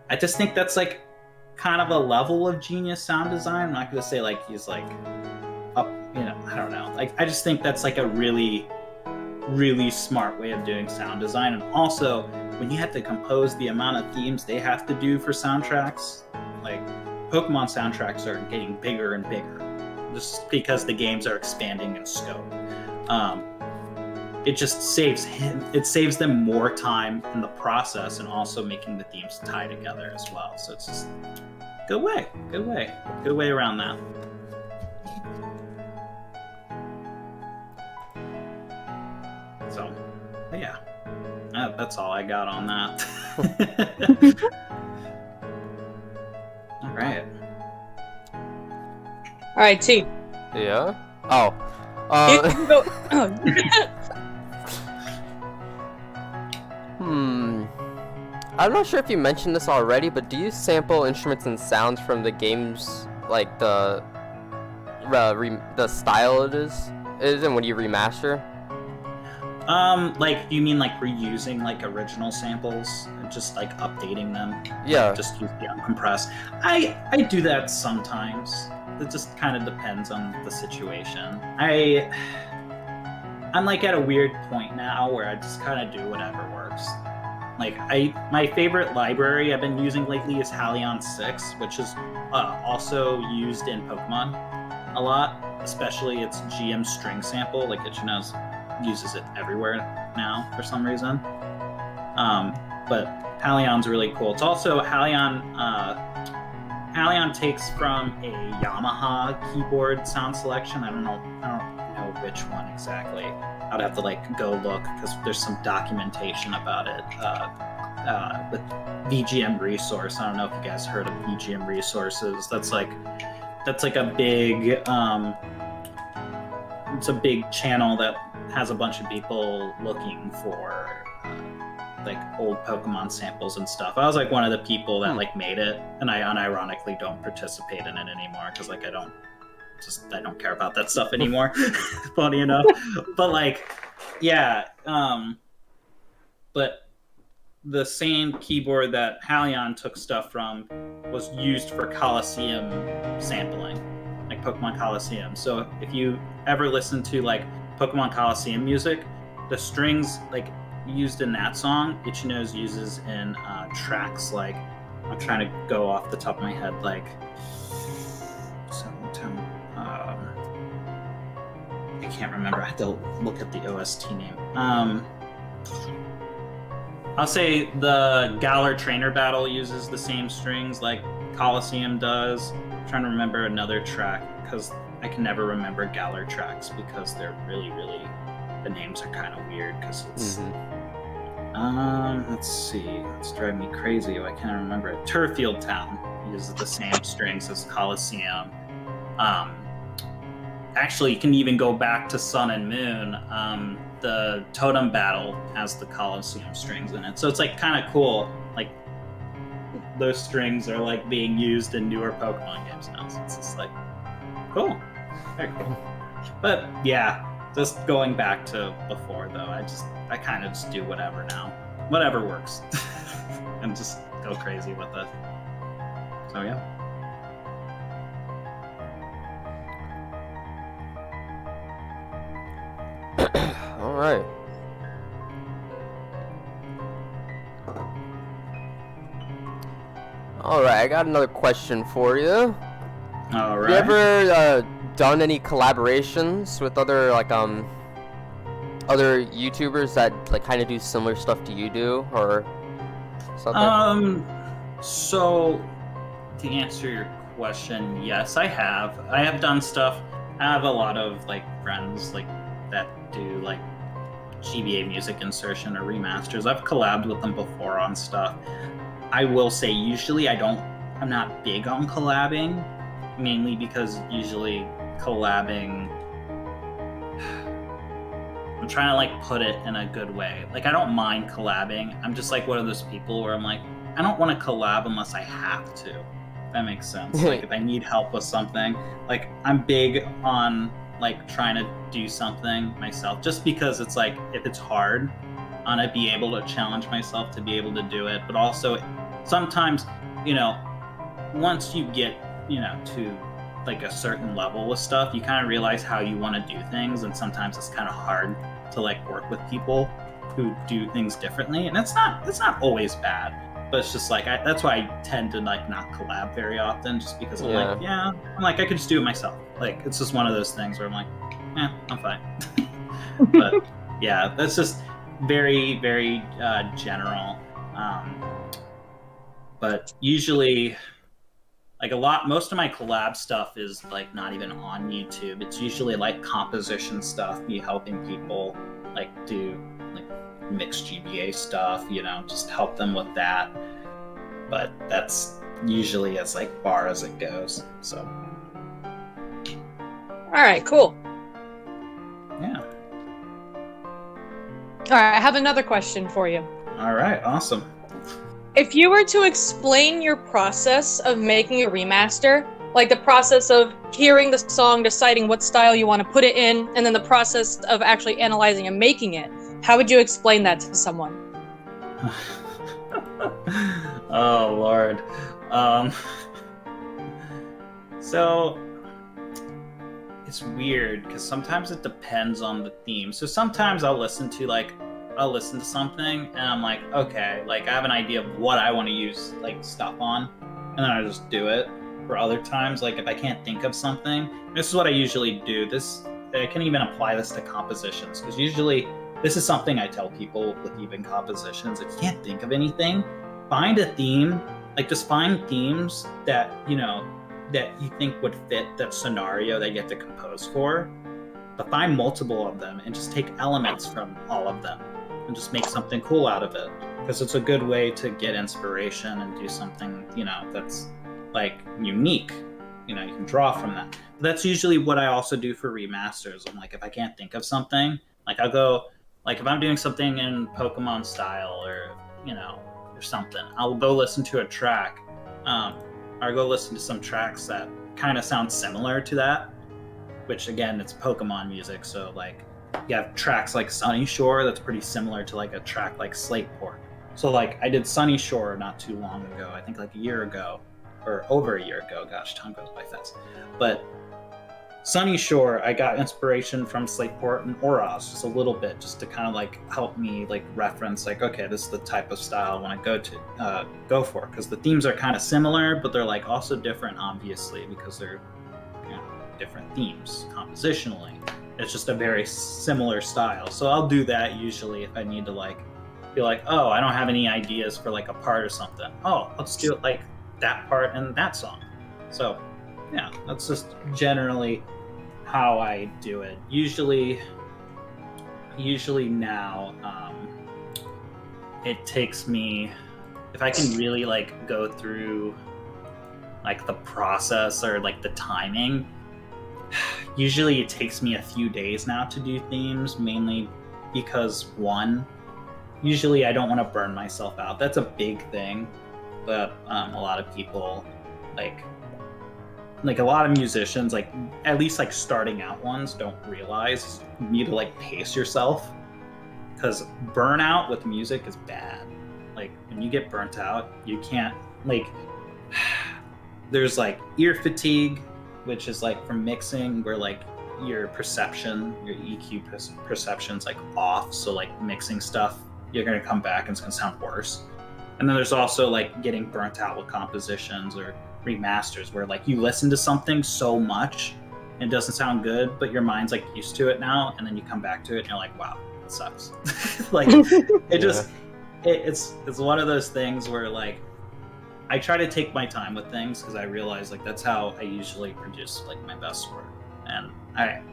I just think that's like kind of a level of genius sound design. I'm not gonna say like he's like up, I don't know. Like I just think that's like a really, really smart way of doing sound design. And also when you have to compose the amount of themes they have to do for soundtracks, like Pokemon soundtracks are getting bigger and bigger. Just because the games are expanding in scope. It just saves them more time in the process, and also making the themes tie together as well. So it's just good way around that. So yeah, that's all I got on that. All right. All right, T. Yeah? Oh. You can go. I'm not sure if you mentioned this already, but do you sample instruments and sounds from the games, like the style it is in when you remaster? Like, you mean like reusing like original samples and just like updating them? Yeah. Like, just use the uncompressed. I do that sometimes. It just kind of depends on the situation. I'm like at a weird point now where I just kind of do whatever works. Like my favorite library I've been using lately is Halion 6, which is also used in Pokemon a lot, especially its GM string sample. Like Ichinose uses it everywhere now for some reason. But Hallion's really cool. It's also Hallion takes from a Yamaha keyboard sound selection. I don't know which one exactly. I'd have to go look because there's some documentation about it with VGM Resource. I don't know if you guys heard of VGM Resources. That's like a big it's a big channel that has a bunch of people looking for old Pokemon samples and stuff. I was one of the people that made it, and I unironically don't participate in it anymore because I don't care about that stuff anymore. Funny enough. But but the same keyboard that Hallion took stuff from was used for Colosseum sampling, Pokemon Colosseum. So if you ever listen to Pokemon Colosseum music, the strings used in that song, Ichino's uses in tracks I'm trying to go off the top of my head, I can't remember. I have to look at the OST name. I'll say the Galar Trainer Battle uses the same strings like Colosseum does. I'm trying to remember another track because I can never remember Galar tracks because they're really, the names are kind of weird because it's... let's see. It's driving me crazy. I can't remember it. Turfield Town uses the same strings as Colosseum. Actually, you can even go back to Sun and Moon. The Totem Battle has the Colosseum strings in it. So it's kind of cool. Those strings are being used in newer Pokemon games now. So it's just cool. Very cool. But yeah, just going back to before though, I kind of just do whatever now. Whatever works. And just go crazy with it. So yeah. All right. All right, I got another question for you. All right. You ever done any collaborations with other other YouTubers that kind of do similar stuff to you do or something? So to answer your question, yes, I have. I have done stuff. I have a lot of friends that do GBA music insertion or remasters. I've collabed with them before on stuff. I will say usually I'm not big on collabing, mainly because usually collabing, I'm trying to put it in a good way. I don't mind collabing. I'm just one of those people where I'm I don't want to collab unless I have to. If that makes sense. If I need help with something, I'm big on trying to do something myself, just because it's if it's hard, I want to be able to challenge myself to be able to do it. But also sometimes, once you get, to a certain level with stuff, you kind of realize how you want to do things, and sometimes it's kind of hard to work with people who do things differently, and it's not always bad, but it's just that's why I tend to not collab very often, just because I'm I could just do it myself. It's just one of those things where I'm I'm fine. But yeah, that's just very, very general. But usually most of my collab stuff is not even on YouTube. It's usually composition stuff, me helping people do mixed GBA stuff, just help them with that. But that's usually as far as it goes. So All right, cool. yeah. All right, I have another question for you. All right, awesome. If you were to explain your process of making a remaster, the process of hearing the song, deciding what style you want to put it in, and then the process of actually analyzing and making it, how would you explain that to someone? Oh, Lord. So it's weird because sometimes it depends on the theme. So sometimes I'll listen to something and I'm okay, I have an idea of what I want to use stuff on, and then I just do it. For other times, if I can't think of something, this is what I usually do. I can even apply this to compositions, because usually this is something I tell people with even compositions. If you can't think of anything, find a theme, like just find themes that, that you think would fit that scenario that you have to compose for, but find multiple of them and just take elements from all of them and just make something cool out of it. Because it's a good way to get inspiration and do something, that's like unique. You can draw from that. But that's usually what I also do for remasters. I'm like, if I can't think of something, like I'll go, like if I'm doing something in Pokemon style or, or something, I'll go listen to a track, or go listen to some tracks that kind of sound similar to that, which again, it's Pokemon music. So like you have tracks like Sunny Shore that's pretty similar to like a track like Slateport. So like I did Sunny Shore not too long ago, I think like a year ago, or over a year ago. Gosh, time goes by fast. But Sunny Shore, I got inspiration from Slateport and Oros just a little bit, just to kind of like help me like reference like, okay, this is the type of style I want to go for, because the themes are kind of similar, but they're like also different, obviously, because they're different themes compositionally. It's just a very similar style. So I'll do that usually if I need to like be like, oh, I don't have any ideas for like a part or something. Oh, let's do it like that part and that song. So yeah, that's just generally how I do it. Usually now, it takes me, if I can really like go through like the process or like the timing, usually it takes me a few days now to do themes, mainly because one, usually I don't want to burn myself out. That's a big thing that a lot of people like a lot of musicians, like at least like starting out ones, don't realize you need to like pace yourself, because burnout with music is bad. Like when you get burnt out, you can't like there's like ear fatigue, which is like from mixing, where like your perception, your EQ perception's like off, so like mixing stuff, you're gonna come back and it's gonna sound worse. And then there's also like getting burnt out with compositions or remasters, where like you listen to something so much and it doesn't sound good, but your mind's like used to it now, and then you come back to it and you're like, wow, it sucks. Like it just it's one of those things where like I try to take my time with things, because I realize like that's how I usually produce like my best work. And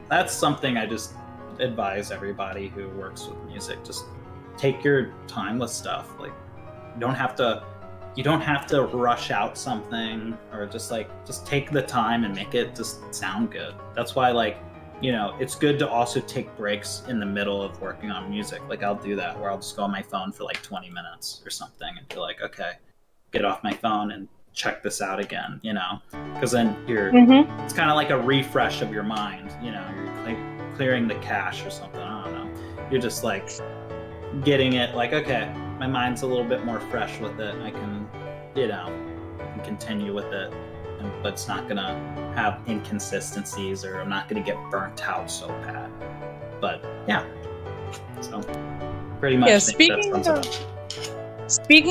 that's something I just advise everybody who works with music. Just take your time with stuff. Like you don't have to rush out something, or just take the time and make it just sound good. That's why like, it's good to also take breaks in the middle of working on music. Like I'll do that, where I'll just go on my phone for like 20 minutes or something and be like, okay, get off my phone and check this out again, because then it's kind of like a refresh of your mind, you're clearing the cache or something. I don't know. You're just like getting it like, okay, my mind's a little bit more fresh with it. I can, continue with it, but it's not gonna have inconsistencies, or I'm not gonna get burnt out so bad. But yeah, so pretty much. Yeah, speaking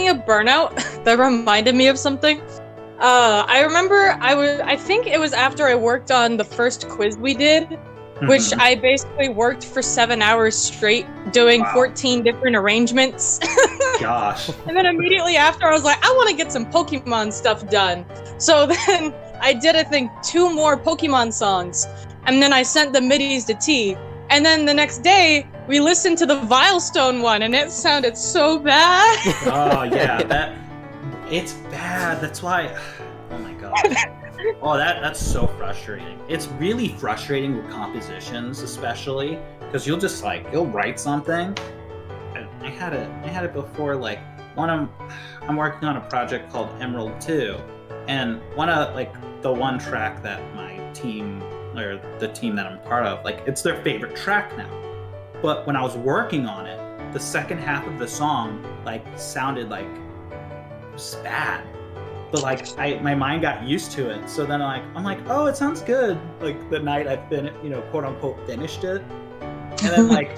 of burnout, that reminded me of something. I remember I think it was after I worked on the first quiz we did, which I basically worked for 7 hours straight doing 14 different arrangements. Gosh. And then immediately after, I was like, I want to get some Pokemon stuff done. So then I did, I think, 2 more Pokemon songs. And then I sent the MIDIs to T. And then the next day, we listened to the Vilestone one, and it sounded so bad. Oh, yeah. It's bad. That's why... Oh, my God. Oh, that's so frustrating. It's really frustrating with compositions, especially, because you'll write something. I had it before, like, I'm working on a project called Emerald 2, and the one track that my team, or the team that I'm part of, like, it's their favorite track now. But when I was working on it, the second half of the song, like, sounded like it was bad. But like my mind got used to it, so then I'm like, oh, it sounds good. Like the night I quote unquote finished it, and then like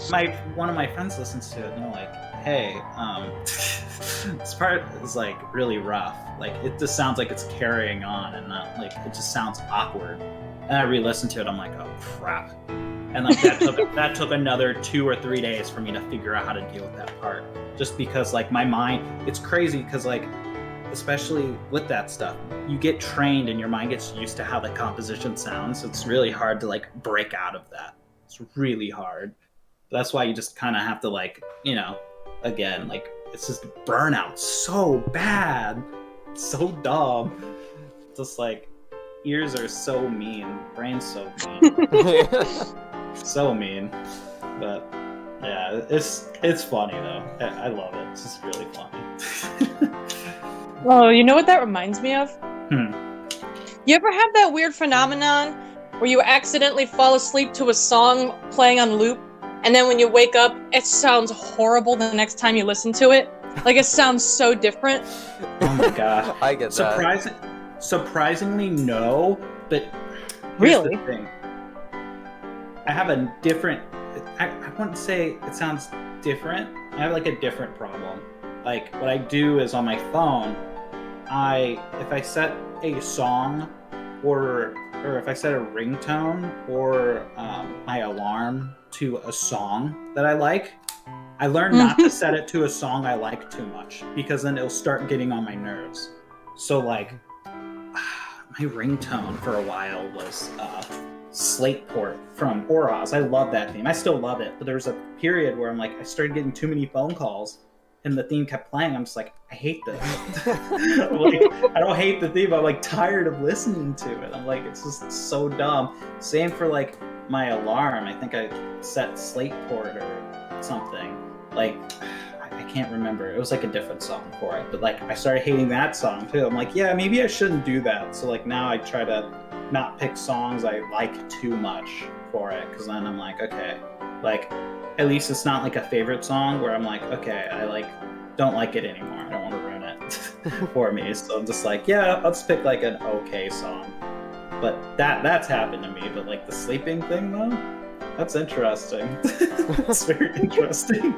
one of my friends listens to it and they're like, hey, this part is like really rough. Like it just sounds like it's carrying on and not like, it just sounds awkward. And I re-listened to it, I'm like, oh crap. and like that took another 2 or 3 days for me to figure out how to deal with that part. Just because like my mind, it's crazy because like, especially with that stuff, you get trained and your mind gets used to how the composition sounds. So it's really hard to like break out of that. It's really hard. That's why you just kind of have to like, you know, again, like it's just burnout so bad, so dumb. Just like ears are so mean, brain's so mean, so mean. But yeah, it's funny though. I love it. It's just really funny. Oh, you know what that reminds me of? Hmm. You ever have that weird phenomenon where you accidentally fall asleep to a song playing on loop, and then when you wake up, it sounds horrible the next time you listen to it? Like, it sounds so different. Oh my god. I get that. Surprisingly, no, but here's Really? the thing. I have a different... I wouldn't say it sounds different. I have like a different problem. Like, what I do is on my phone, if I set a song or if I set a ringtone or my alarm to a song that I like, I learn not to set it to a song I like too much, because then it'll start getting on my nerves. So like, my ringtone for a while was Slateport from PAWd. I love that theme. I still love it, but there was a period where I'm like, I started getting too many phone calls and the theme kept playing. I'm just like, I hate this. Like, I don't hate the theme. I'm like tired of listening to it. I'm like, it's just so dumb. Same for like my alarm. I think I set Slateport or something. Like, I can't remember. It was like a different song for it. But like, I started hating that song too. I'm like, yeah, maybe I shouldn't do that. So like now I try to not pick songs I like too much for it. Because then I'm like, okay, like, at least it's not like a favorite song where I'm like, okay, I like don't like it anymore. I don't want to ruin it for me. So I'm just like, yeah, I'll just pick like an okay song. But that's happened to me. But like the sleeping thing though, that's interesting. It's very interesting.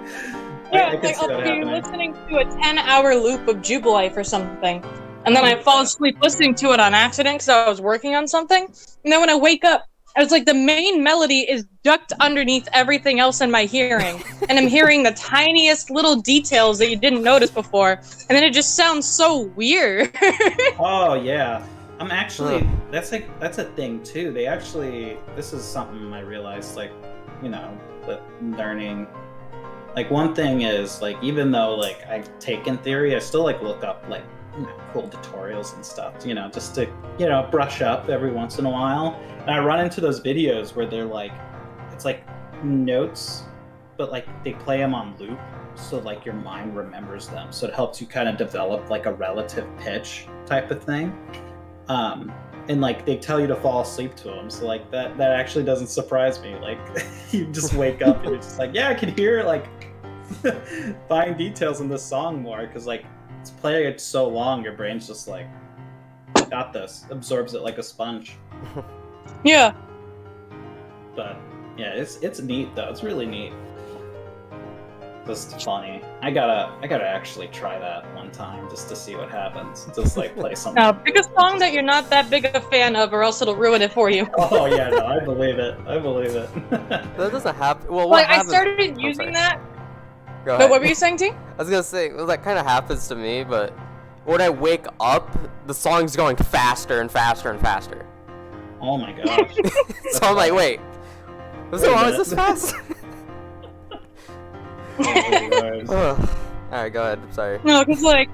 Yeah, I it's can like see that I'll be happening. listening to a 10-hour loop of Jubilife or something, and then I fall asleep listening to it on accident because I was working on something, and then when I wake up, I was like, the main melody is ducked underneath everything else in my hearing, and I'm hearing the tiniest little details that you didn't notice before, and then it just sounds so weird. Oh yeah, I'm actually that's a thing too. They actually, this is something I realized, like, you know, that learning. Like one thing is like, even though like I take in theory, I still like look up like, you know, cool tutorials and stuff, you know, just to, you know, brush up every once in a while. And I run into those videos where they're like, it's like notes, but like they play them on loop, so like your mind remembers them, so it helps you kind of develop like a relative pitch type of thing. And like they tell you to fall asleep to them, so like that actually doesn't surprise me. Like you just wake up and you're just like, yeah, I can hear like fine details in this song more, because like it's playing it so long, your brain's just like, got this, absorbs it like a sponge. Yeah. But yeah, it's neat though. It's really neat. Just funny. I gotta actually try that one time just to see what happens. Just like play something. Now, pick a song that you're not that big a fan of, or else it'll ruin it for you. Oh yeah, no, I believe it. I believe it. That doesn't happen. Well, Like, what I happens... started Oh, using sorry. that. Go But ahead. what were you saying, T? I was gonna say, well, that kind of happens to me, but when I wake up, the song's going faster and faster and faster. Oh my gosh. So I'm like, wait, Wait a why is this minute. fast? Oh, Lord. Alright, go ahead. I'm sorry. No, because, like,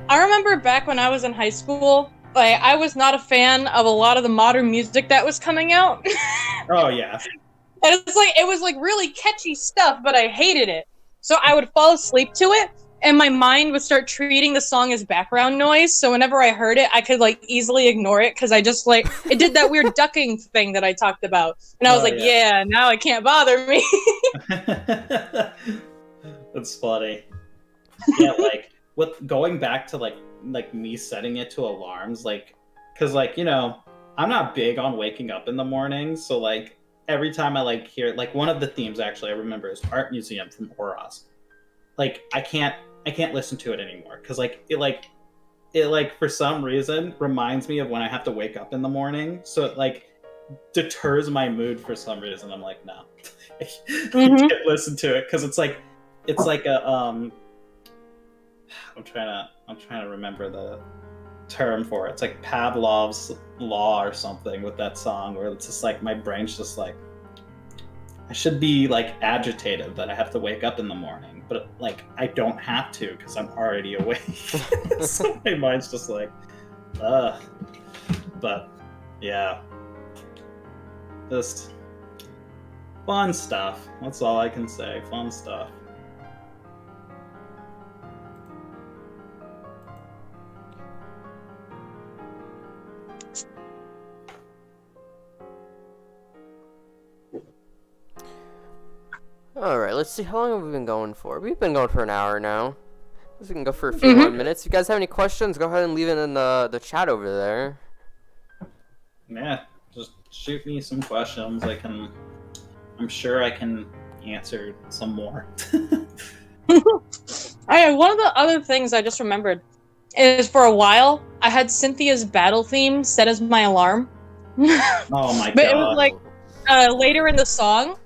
I remember back when I was in high school, like, I was not a fan of a lot of the modern music that was coming out. Oh yeah. And it's like, it was like really catchy stuff, but I hated it. So I would fall asleep to it, and my mind would start treating the song as background noise. So whenever I heard it, I could like easily ignore it, because I just like, it did that weird ducking thing that I talked about. And I was Oh, like, yeah. yeah, now it can't bother me. That's funny. Yeah, like with going back to like me setting it to alarms, like, because like, you know, I'm not big on waking up in the morning, so like every time I like hear, like, one of the themes actually I remember is Art Museum from PAWd. Like I can't listen to it anymore, because like it for some reason reminds me of when I have to wake up in the morning. So it, like, deters my mood for some reason. I'm like, no, I Mhm. can't listen to it because it's like a I'm trying to remember the term for it. It's like Pavlov's law or something with that song, where it's just like my brain's just like, I should be like agitated that I have to wake up in the morning, but like I don't have to because I'm already awake. So my mind's just like, ugh. But yeah, just fun stuff. That's all I can say. Fun stuff. Alright, let's see. How long have we been going for? We've been going for an hour now. We can go for a few more minutes. If you guys have any questions, go ahead and leave it in the chat over there. Yeah, just shoot me some questions. I'm sure I can answer some more. One of the other things I just remembered is for a while I had Cynthia's battle theme set as my alarm. Oh my But god. it was like later in the song.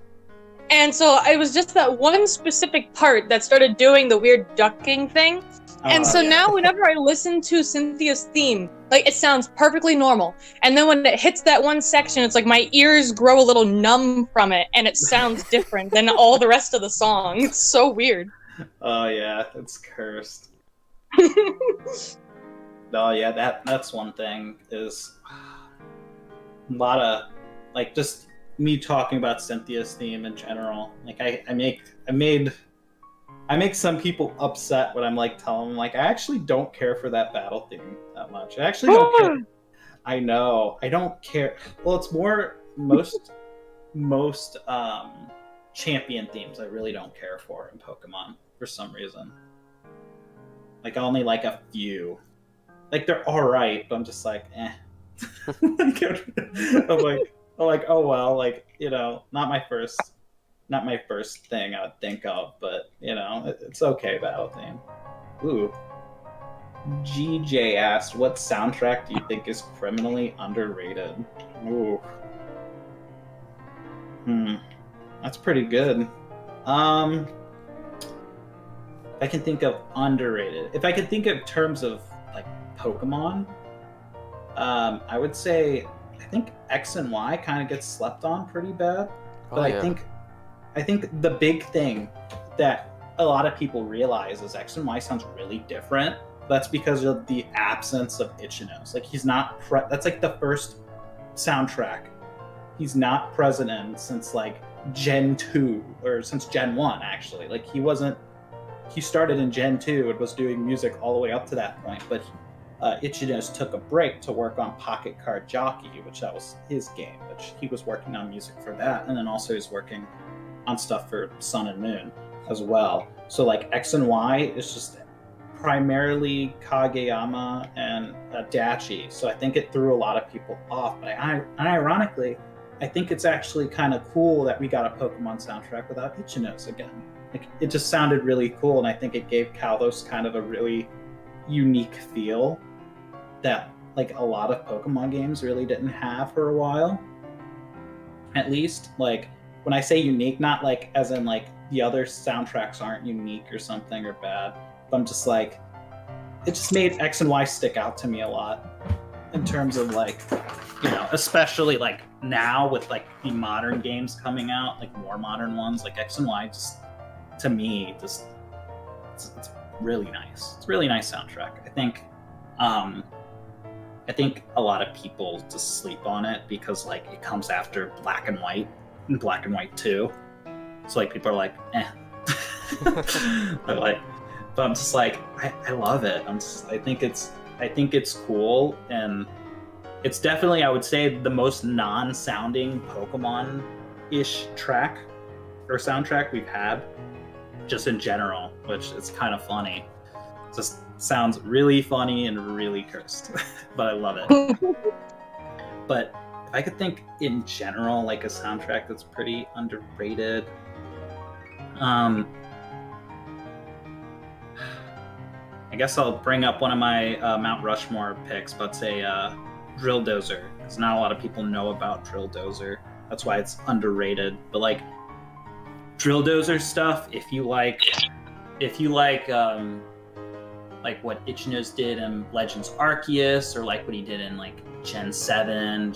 And so it was just that one specific part that started doing the weird ducking thing. And so now whenever I listen to Cynthia's theme, like it sounds perfectly normal. And then when it hits that one section, it's like my ears grow a little numb from it and it sounds different than all the rest of the song. It's so weird. Oh yeah, it's cursed. No, yeah, that's one thing is a lot of like just me talking about Cynthia's theme in general. Like I make some people upset when I'm like telling them like I actually don't care for that battle theme that much. I actually don't care. I know. I don't care. Well, it's more most champion themes I really don't care for in Pokemon for some reason. Like I only like a few. Like they're alright, but I'm just like, eh. I'm like, oh well, like, you know, not my first thing I would think of, but you know, it's okay battle theme. Ooh. GJ asked, what soundtrack do you think is criminally underrated? Ooh. That's pretty good. If I can think of underrated. If I could think of terms of like Pokemon, I would say I think X and Y kind of gets slept on pretty bad. But I think the big thing that a lot of people realize is X and Y sounds really different. That's because of the absence of Ichinos. Like he's not that's like the first soundtrack he's not present in since like Gen 2 or since Gen 1 actually. Like he started in Gen 2 and was doing music all the way up to that point, but Ichinos took a break to work on Pocket Card Jockey, which that was his game, which he was working on music for that, and then also he's working on stuff for Sun and Moon as well. So like X and Y is just primarily Kageyama and Dachi, so I think it threw a lot of people off. But ironically, I think it's actually kind of cool that we got a Pokemon soundtrack without Ichinos again. Like it just sounded really cool, and I think it gave Kalos kind of a really unique feel that like a lot of Pokemon games really didn't have for a while. At least, like when I say unique, not like as in like the other soundtracks aren't unique or something or bad, but I'm just like, it just made X and Y stick out to me a lot in terms of like, you know, especially like now with like the modern games coming out, like more modern ones, like X and Y just, to me, just it's really nice. It's a really nice soundtrack. I think a lot of people just sleep on it because like it comes after Black and White and Black and White 2. So like people are like, eh. but I'm just like, I love it. I think it's cool, and it's definitely, I would say, the most non-sounding Pokemon-ish track or soundtrack we've had, just in general, which is kind of funny. Just sounds really funny and really cursed, but I love it. But if I could think in general, like a soundtrack that's pretty underrated, I guess I'll bring up one of my Mount Rushmore picks, but say Drill Dozer, because not a lot of people know about Drill Dozer. That's why it's underrated. But like Drill Dozer stuff, if you like what Ichinos did in Legends Arceus, or like what he did in like Gen 7,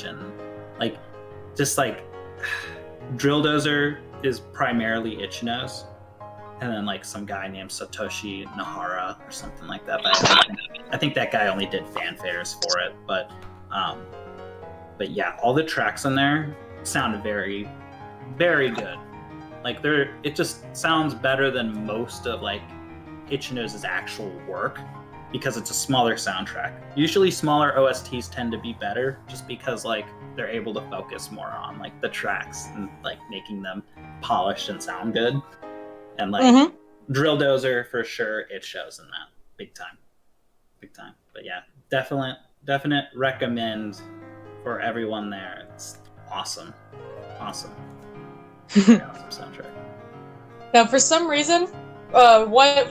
like just like Drill Dozer is primarily Ichinos, and then like some guy named Satoshi Nahara or something like that. But I think that guy only did fanfares for it. But yeah, all the tracks in there sound very, very good. Like it just sounds better than most of like Ichinos' actual work, because it's a smaller soundtrack. Usually smaller OSTs tend to be better, just because like they're able to focus more on like the tracks and like making them polished and sound good. And like Drill Dozer, for sure, it shows in that big time. But yeah, definite recommend for everyone there. It's awesome. Very awesome soundtrack. Now, for some reason,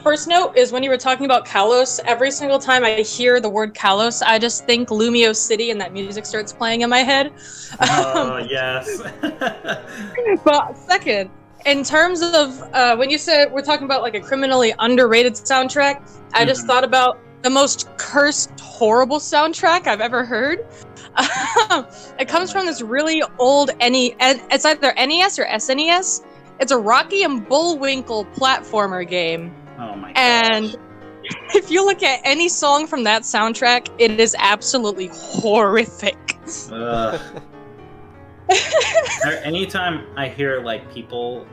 first note is when you were talking about Kalos, every single time I hear the word Kalos, I just think Lumio City and that music starts playing in my head. Oh, yes. But second, in terms of when you said we're talking about like a criminally underrated soundtrack, I just thought about the most cursed, horrible soundtrack I've ever heard. It comes from this really old it's either NES or SNES. It's a Rocky and Bullwinkle platformer game. Oh my gosh. And if you look at any song from that soundtrack, it is absolutely horrific. Anytime I hear like people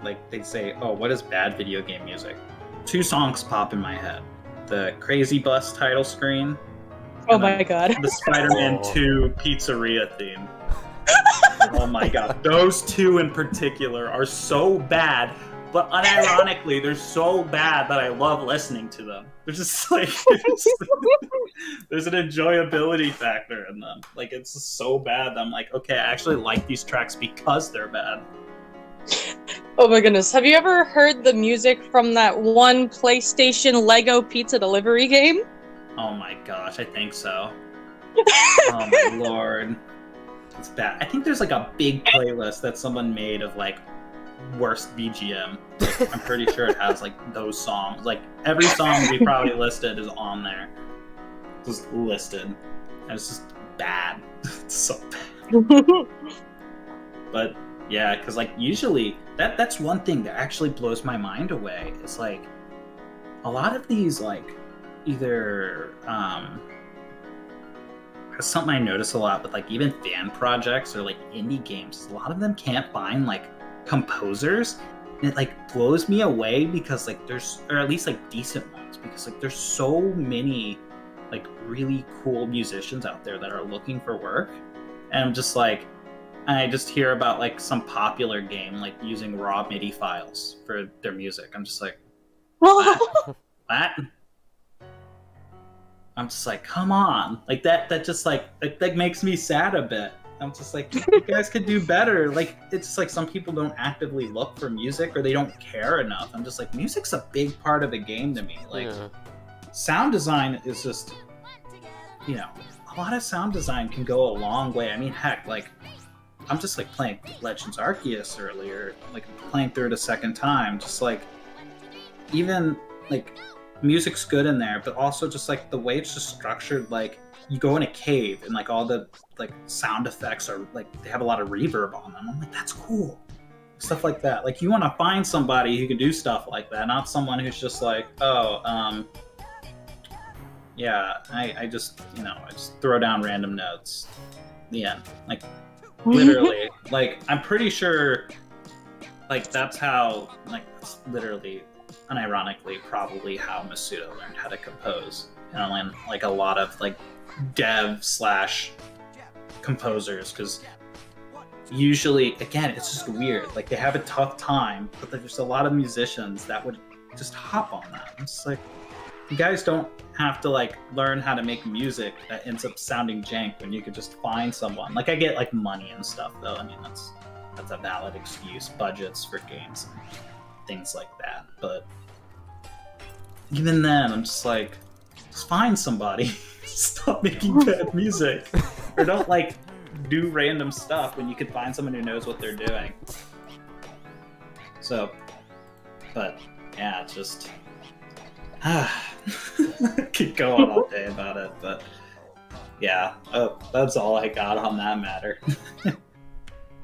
like they say, "Oh, what is bad video game music?" 2 songs pop in my head: the Crazy Bus title screen. Oh my god! The Spider-Man 2 pizzeria theme. Oh my god, those 2 in particular are so bad, but unironically, they're so bad that I love listening to them. They're just like there's an enjoyability factor in them. Like it's just so bad that I'm like, okay, I actually like these tracks because they're bad. Oh my goodness. Have you ever heard the music from that one PlayStation Lego pizza delivery game? Oh my gosh, I think so. Oh my lord. It's bad. I think there's like a big playlist that someone made of like worst BGM. Like, I'm pretty sure it has like those songs. Like every song we probably listed is on there. Just listed. And it's just bad. It's so bad. But yeah, because like usually that's one thing that actually blows my mind away. It's like a lot of these like either something I notice a lot with like even fan projects or like indie games, a lot of them can't find like composers, and it like blows me away because like there's, or at least like decent ones, because like there's so many like really cool musicians out there that are looking for work, and I'm just like, I just hear about like some popular game like using raw MIDI files for their music. I'm just like, what? I'm just like, come on, like that just like that makes me sad a bit. I'm just like, you guys could do better. Like it's just like some people don't actively look for music, or they don't care enough. I'm just like, music's a big part of the game to me. Like sound design is just, you know, a lot of sound design can go a long way. I mean, heck, like I'm just like playing Legends Arceus earlier, like playing through it a second time, just like even like music's good in there, but also just like the way it's just structured, like you go in a cave and like all the like sound effects are like they have a lot of reverb on them. I'm like, that's cool. Stuff like that. Like you want to find somebody who can do stuff like that, not someone who's just like, oh, yeah, I just, you know, I just throw down random notes. The end. Like literally, like I'm pretty sure like that's how, like it's literally unironically probably how Masuda learned how to compose. And like a lot of like dev / composers, because usually, again, it's just weird. Like they have a tough time, but there's a lot of musicians that would just hop on that. It's just like, you guys don't have to like learn how to make music that ends up sounding jank when you could just find someone. Like I get like money and stuff though. I mean that's a valid excuse, budgets for games and things like that. But even then, I'm just like, just just find somebody. Stop making bad music. Or don't, like, do random stuff when you could find someone who knows what they're doing. So, but, yeah, it's just... could go on all day about it, but... Yeah, that's all I got on that matter.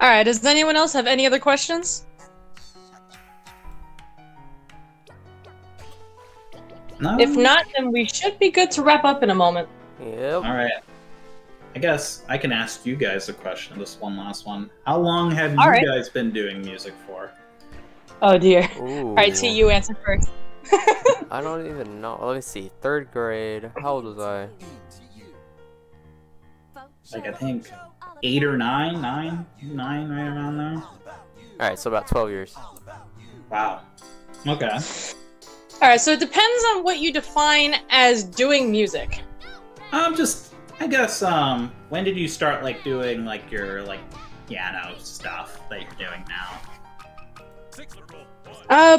Alright, does anyone else have any other questions? No? If not, then we should be good to wrap up in a moment. Yep. Alright. I guess I can ask you guys a question, this one last one. How long have All you right. guys been doing music for? Oh dear. Ooh. Alright, T, you answer first. I don't even know. Let me see. 3rd grade. How old was I? Like, I think 8 or 9, right around there. Alright, so about 12 years. Wow. Okay. Alright, so it depends on what you define as doing music. I guess, when did you start, like, doing, like, your, like, piano stuff that you're doing now?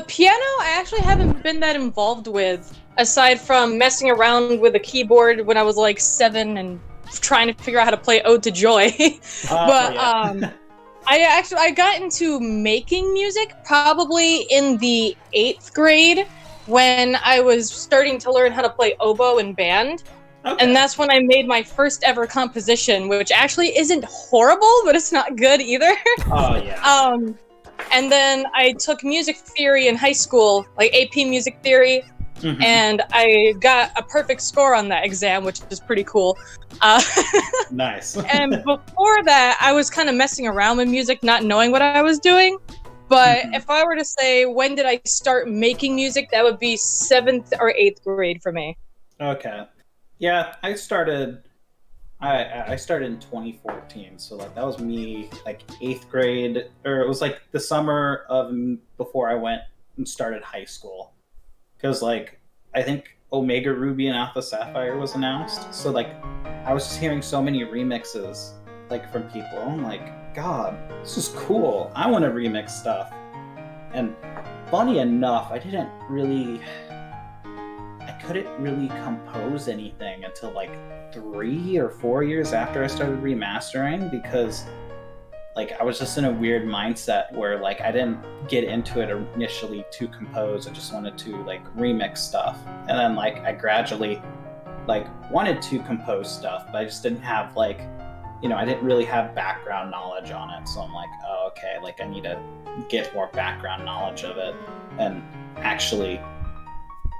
Piano, I actually haven't been that involved with, aside from messing around with a keyboard when I was, like, 7 and trying to figure out how to play Ode to Joy. But, yeah. I got into making music probably in the 8th grade when I was starting to learn how to play oboe in band. Okay. And that's when I made my first ever composition, which actually isn't horrible, but it's not good either. Oh, yeah. And then I took music theory in high school, like AP music theory, and I got a perfect score on that exam, which is pretty cool. Nice. And before that, I was kind of messing around with music, not knowing what I was doing. But if I were to say, when did I start making music, that would be 7th or 8th grade for me. Okay. Yeah, I started in 2014, so like that was me like 8th grade, or it was like the summer of before I went and started high school. Because like I think Omega Ruby and Alpha Sapphire was announced, so like I was just hearing so many remixes like from people. I'm like, God, this is cool. I want to remix stuff. And funny enough, I couldn't really compose anything until like 3 or 4 years after I started remastering, because like I was just in a weird mindset where like I didn't get into it initially to compose. I just wanted to like remix stuff, and then like I gradually like wanted to compose stuff, but I just didn't have like, you know, I didn't really have background knowledge on it. So I'm like, oh, okay, like I need to get more background knowledge of it and actually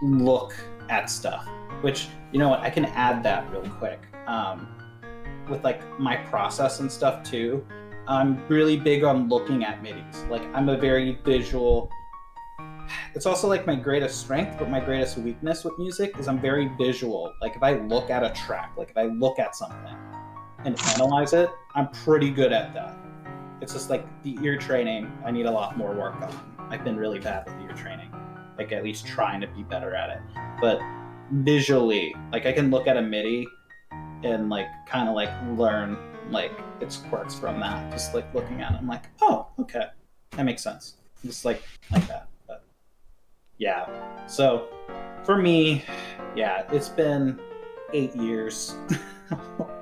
look at stuff. Which, you know what, I can add that real quick. With like my process and stuff too, I'm really big on looking at MIDIs. Like I'm a very visual. It's also like my greatest strength, but my greatest weakness with music is I'm very visual. Like if I look at a track, like if I look at something and analyze it, I'm pretty good at that. It's just like the ear training, I need a lot more work on. I've been really bad with ear training, like at least trying to be better at it. But visually, like I can look at a MIDI and like kind of like learn like its quirks from that. Just like looking at it, I'm like, oh, okay, that makes sense. Just like that. But yeah, so for me, yeah, it's been 8 years,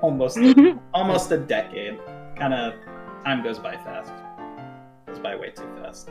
almost a decade. Kind of time goes by fast. Goes by way too fast.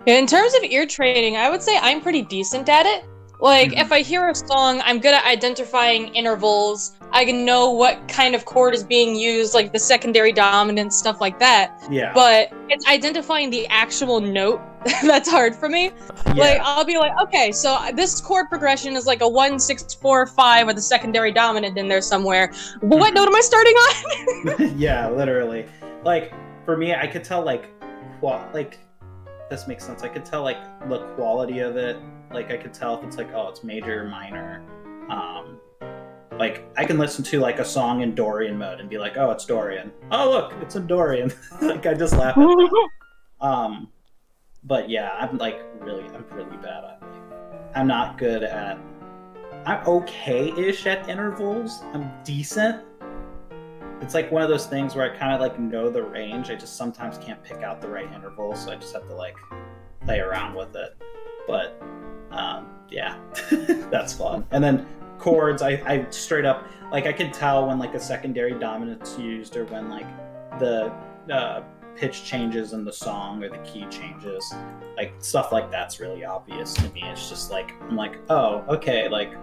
In terms of ear training, I would say I'm pretty decent at it. Like, if I hear a song, I'm good at identifying intervals. I can know what kind of chord is being used, like the secondary dominant, stuff like that. Yeah. But it's identifying the actual note that's hard for me. Yeah. Like, I'll be like, okay, so this chord progression is like a 1, 6, 4, 5 with a secondary dominant in there somewhere. What note am I starting on? Yeah, literally. Like, for me, I could tell, like, this makes sense. I could tell, like, the quality of it. Like, I could tell if it's like, oh, it's major or minor. Like, I can listen to, like, a song in Dorian mode and be like, oh, it's Dorian. Oh, look, it's in Dorian. Like, I just laugh at that. But yeah, I'm really bad at it. I'm not good at... I'm okay-ish at intervals. I'm decent. It's like one of those things where I kind of like know the range. I just sometimes can't pick out the right interval, so I just have to like play around with it. But Yeah, that's fun. And then chords, I straight up, like, I can tell when like a secondary dominant's used, or when like the pitch changes in the song, or the key changes. Like, stuff like that's really obvious to me. It's just like, I'm like, oh, okay, like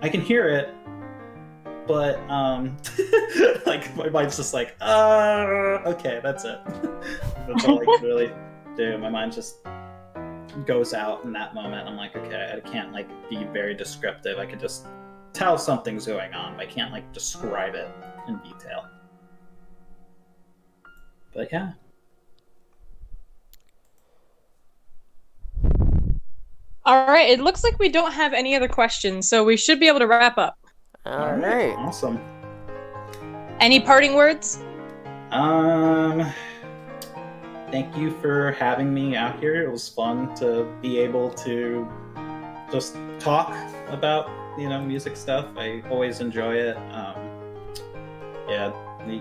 I can hear it, but like my mind's just like, okay, that's it. That's all I can really do. My mind just goes out in that moment. I'm like, okay, I can't like be very descriptive. I can just tell something's going on, but I can't like describe it in detail. But yeah. All right, it looks like we don't have any other questions, so we should be able to wrap up. All right. Awesome. Any parting words? Thank you for having me out here. It was fun to be able to just talk about, music stuff. I always enjoy it. Yeah,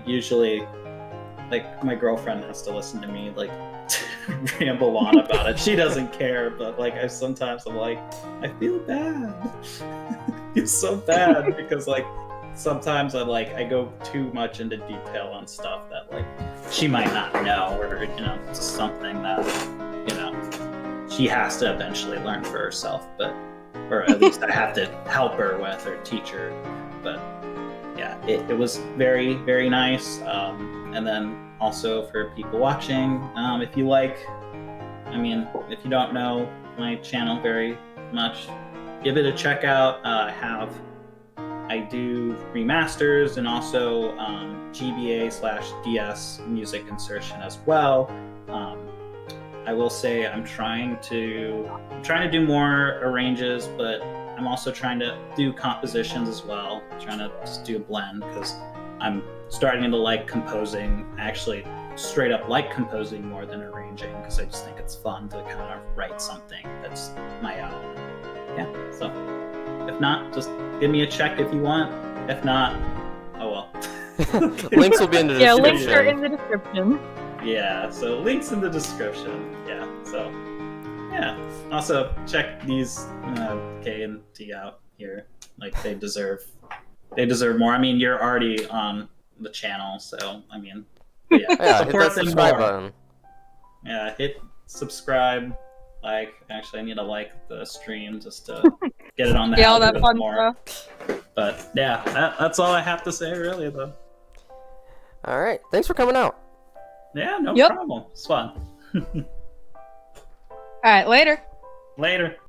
usually, like, my girlfriend has to listen to me, like, ramble on about it. She doesn't care, but, like, sometimes I'm like, I feel bad. I feel so bad because, like, sometimes I go too much into detail on stuff that, like, she might not know, or, it's something that, she has to eventually learn for herself, or at least I have to help her with, or teach her. But yeah, it was very, very nice. And then also for people watching, if you if you don't know my channel very much, give it a check out. I do remasters and also GBA/DS music insertion as well. I will say I'm trying to do more arranges, but I'm also trying to do compositions as well. I'm trying to just do a blend because I'm starting to like composing. I actually straight up like composing more than arranging, because I just think it's fun to kind of write something that's my own. Yeah, so if not, just give me a check if you want. If not, oh well. Links will be in the description. Yeah, links are in the description. Yeah, so links in the description. Yeah, so yeah. Also, check these K and T out here. Like, they deserve more. I mean, you're already on the channel, so I mean, yeah. Yeah, hit that subscribe button. Yeah, hit subscribe. Like, actually, I need to like the stream just to get it on the all that fun more. stuff. But yeah, that's all I have to say, really, though. All right, thanks for coming out. Yeah, no Yep. problem. It's fun. All right, later. Later.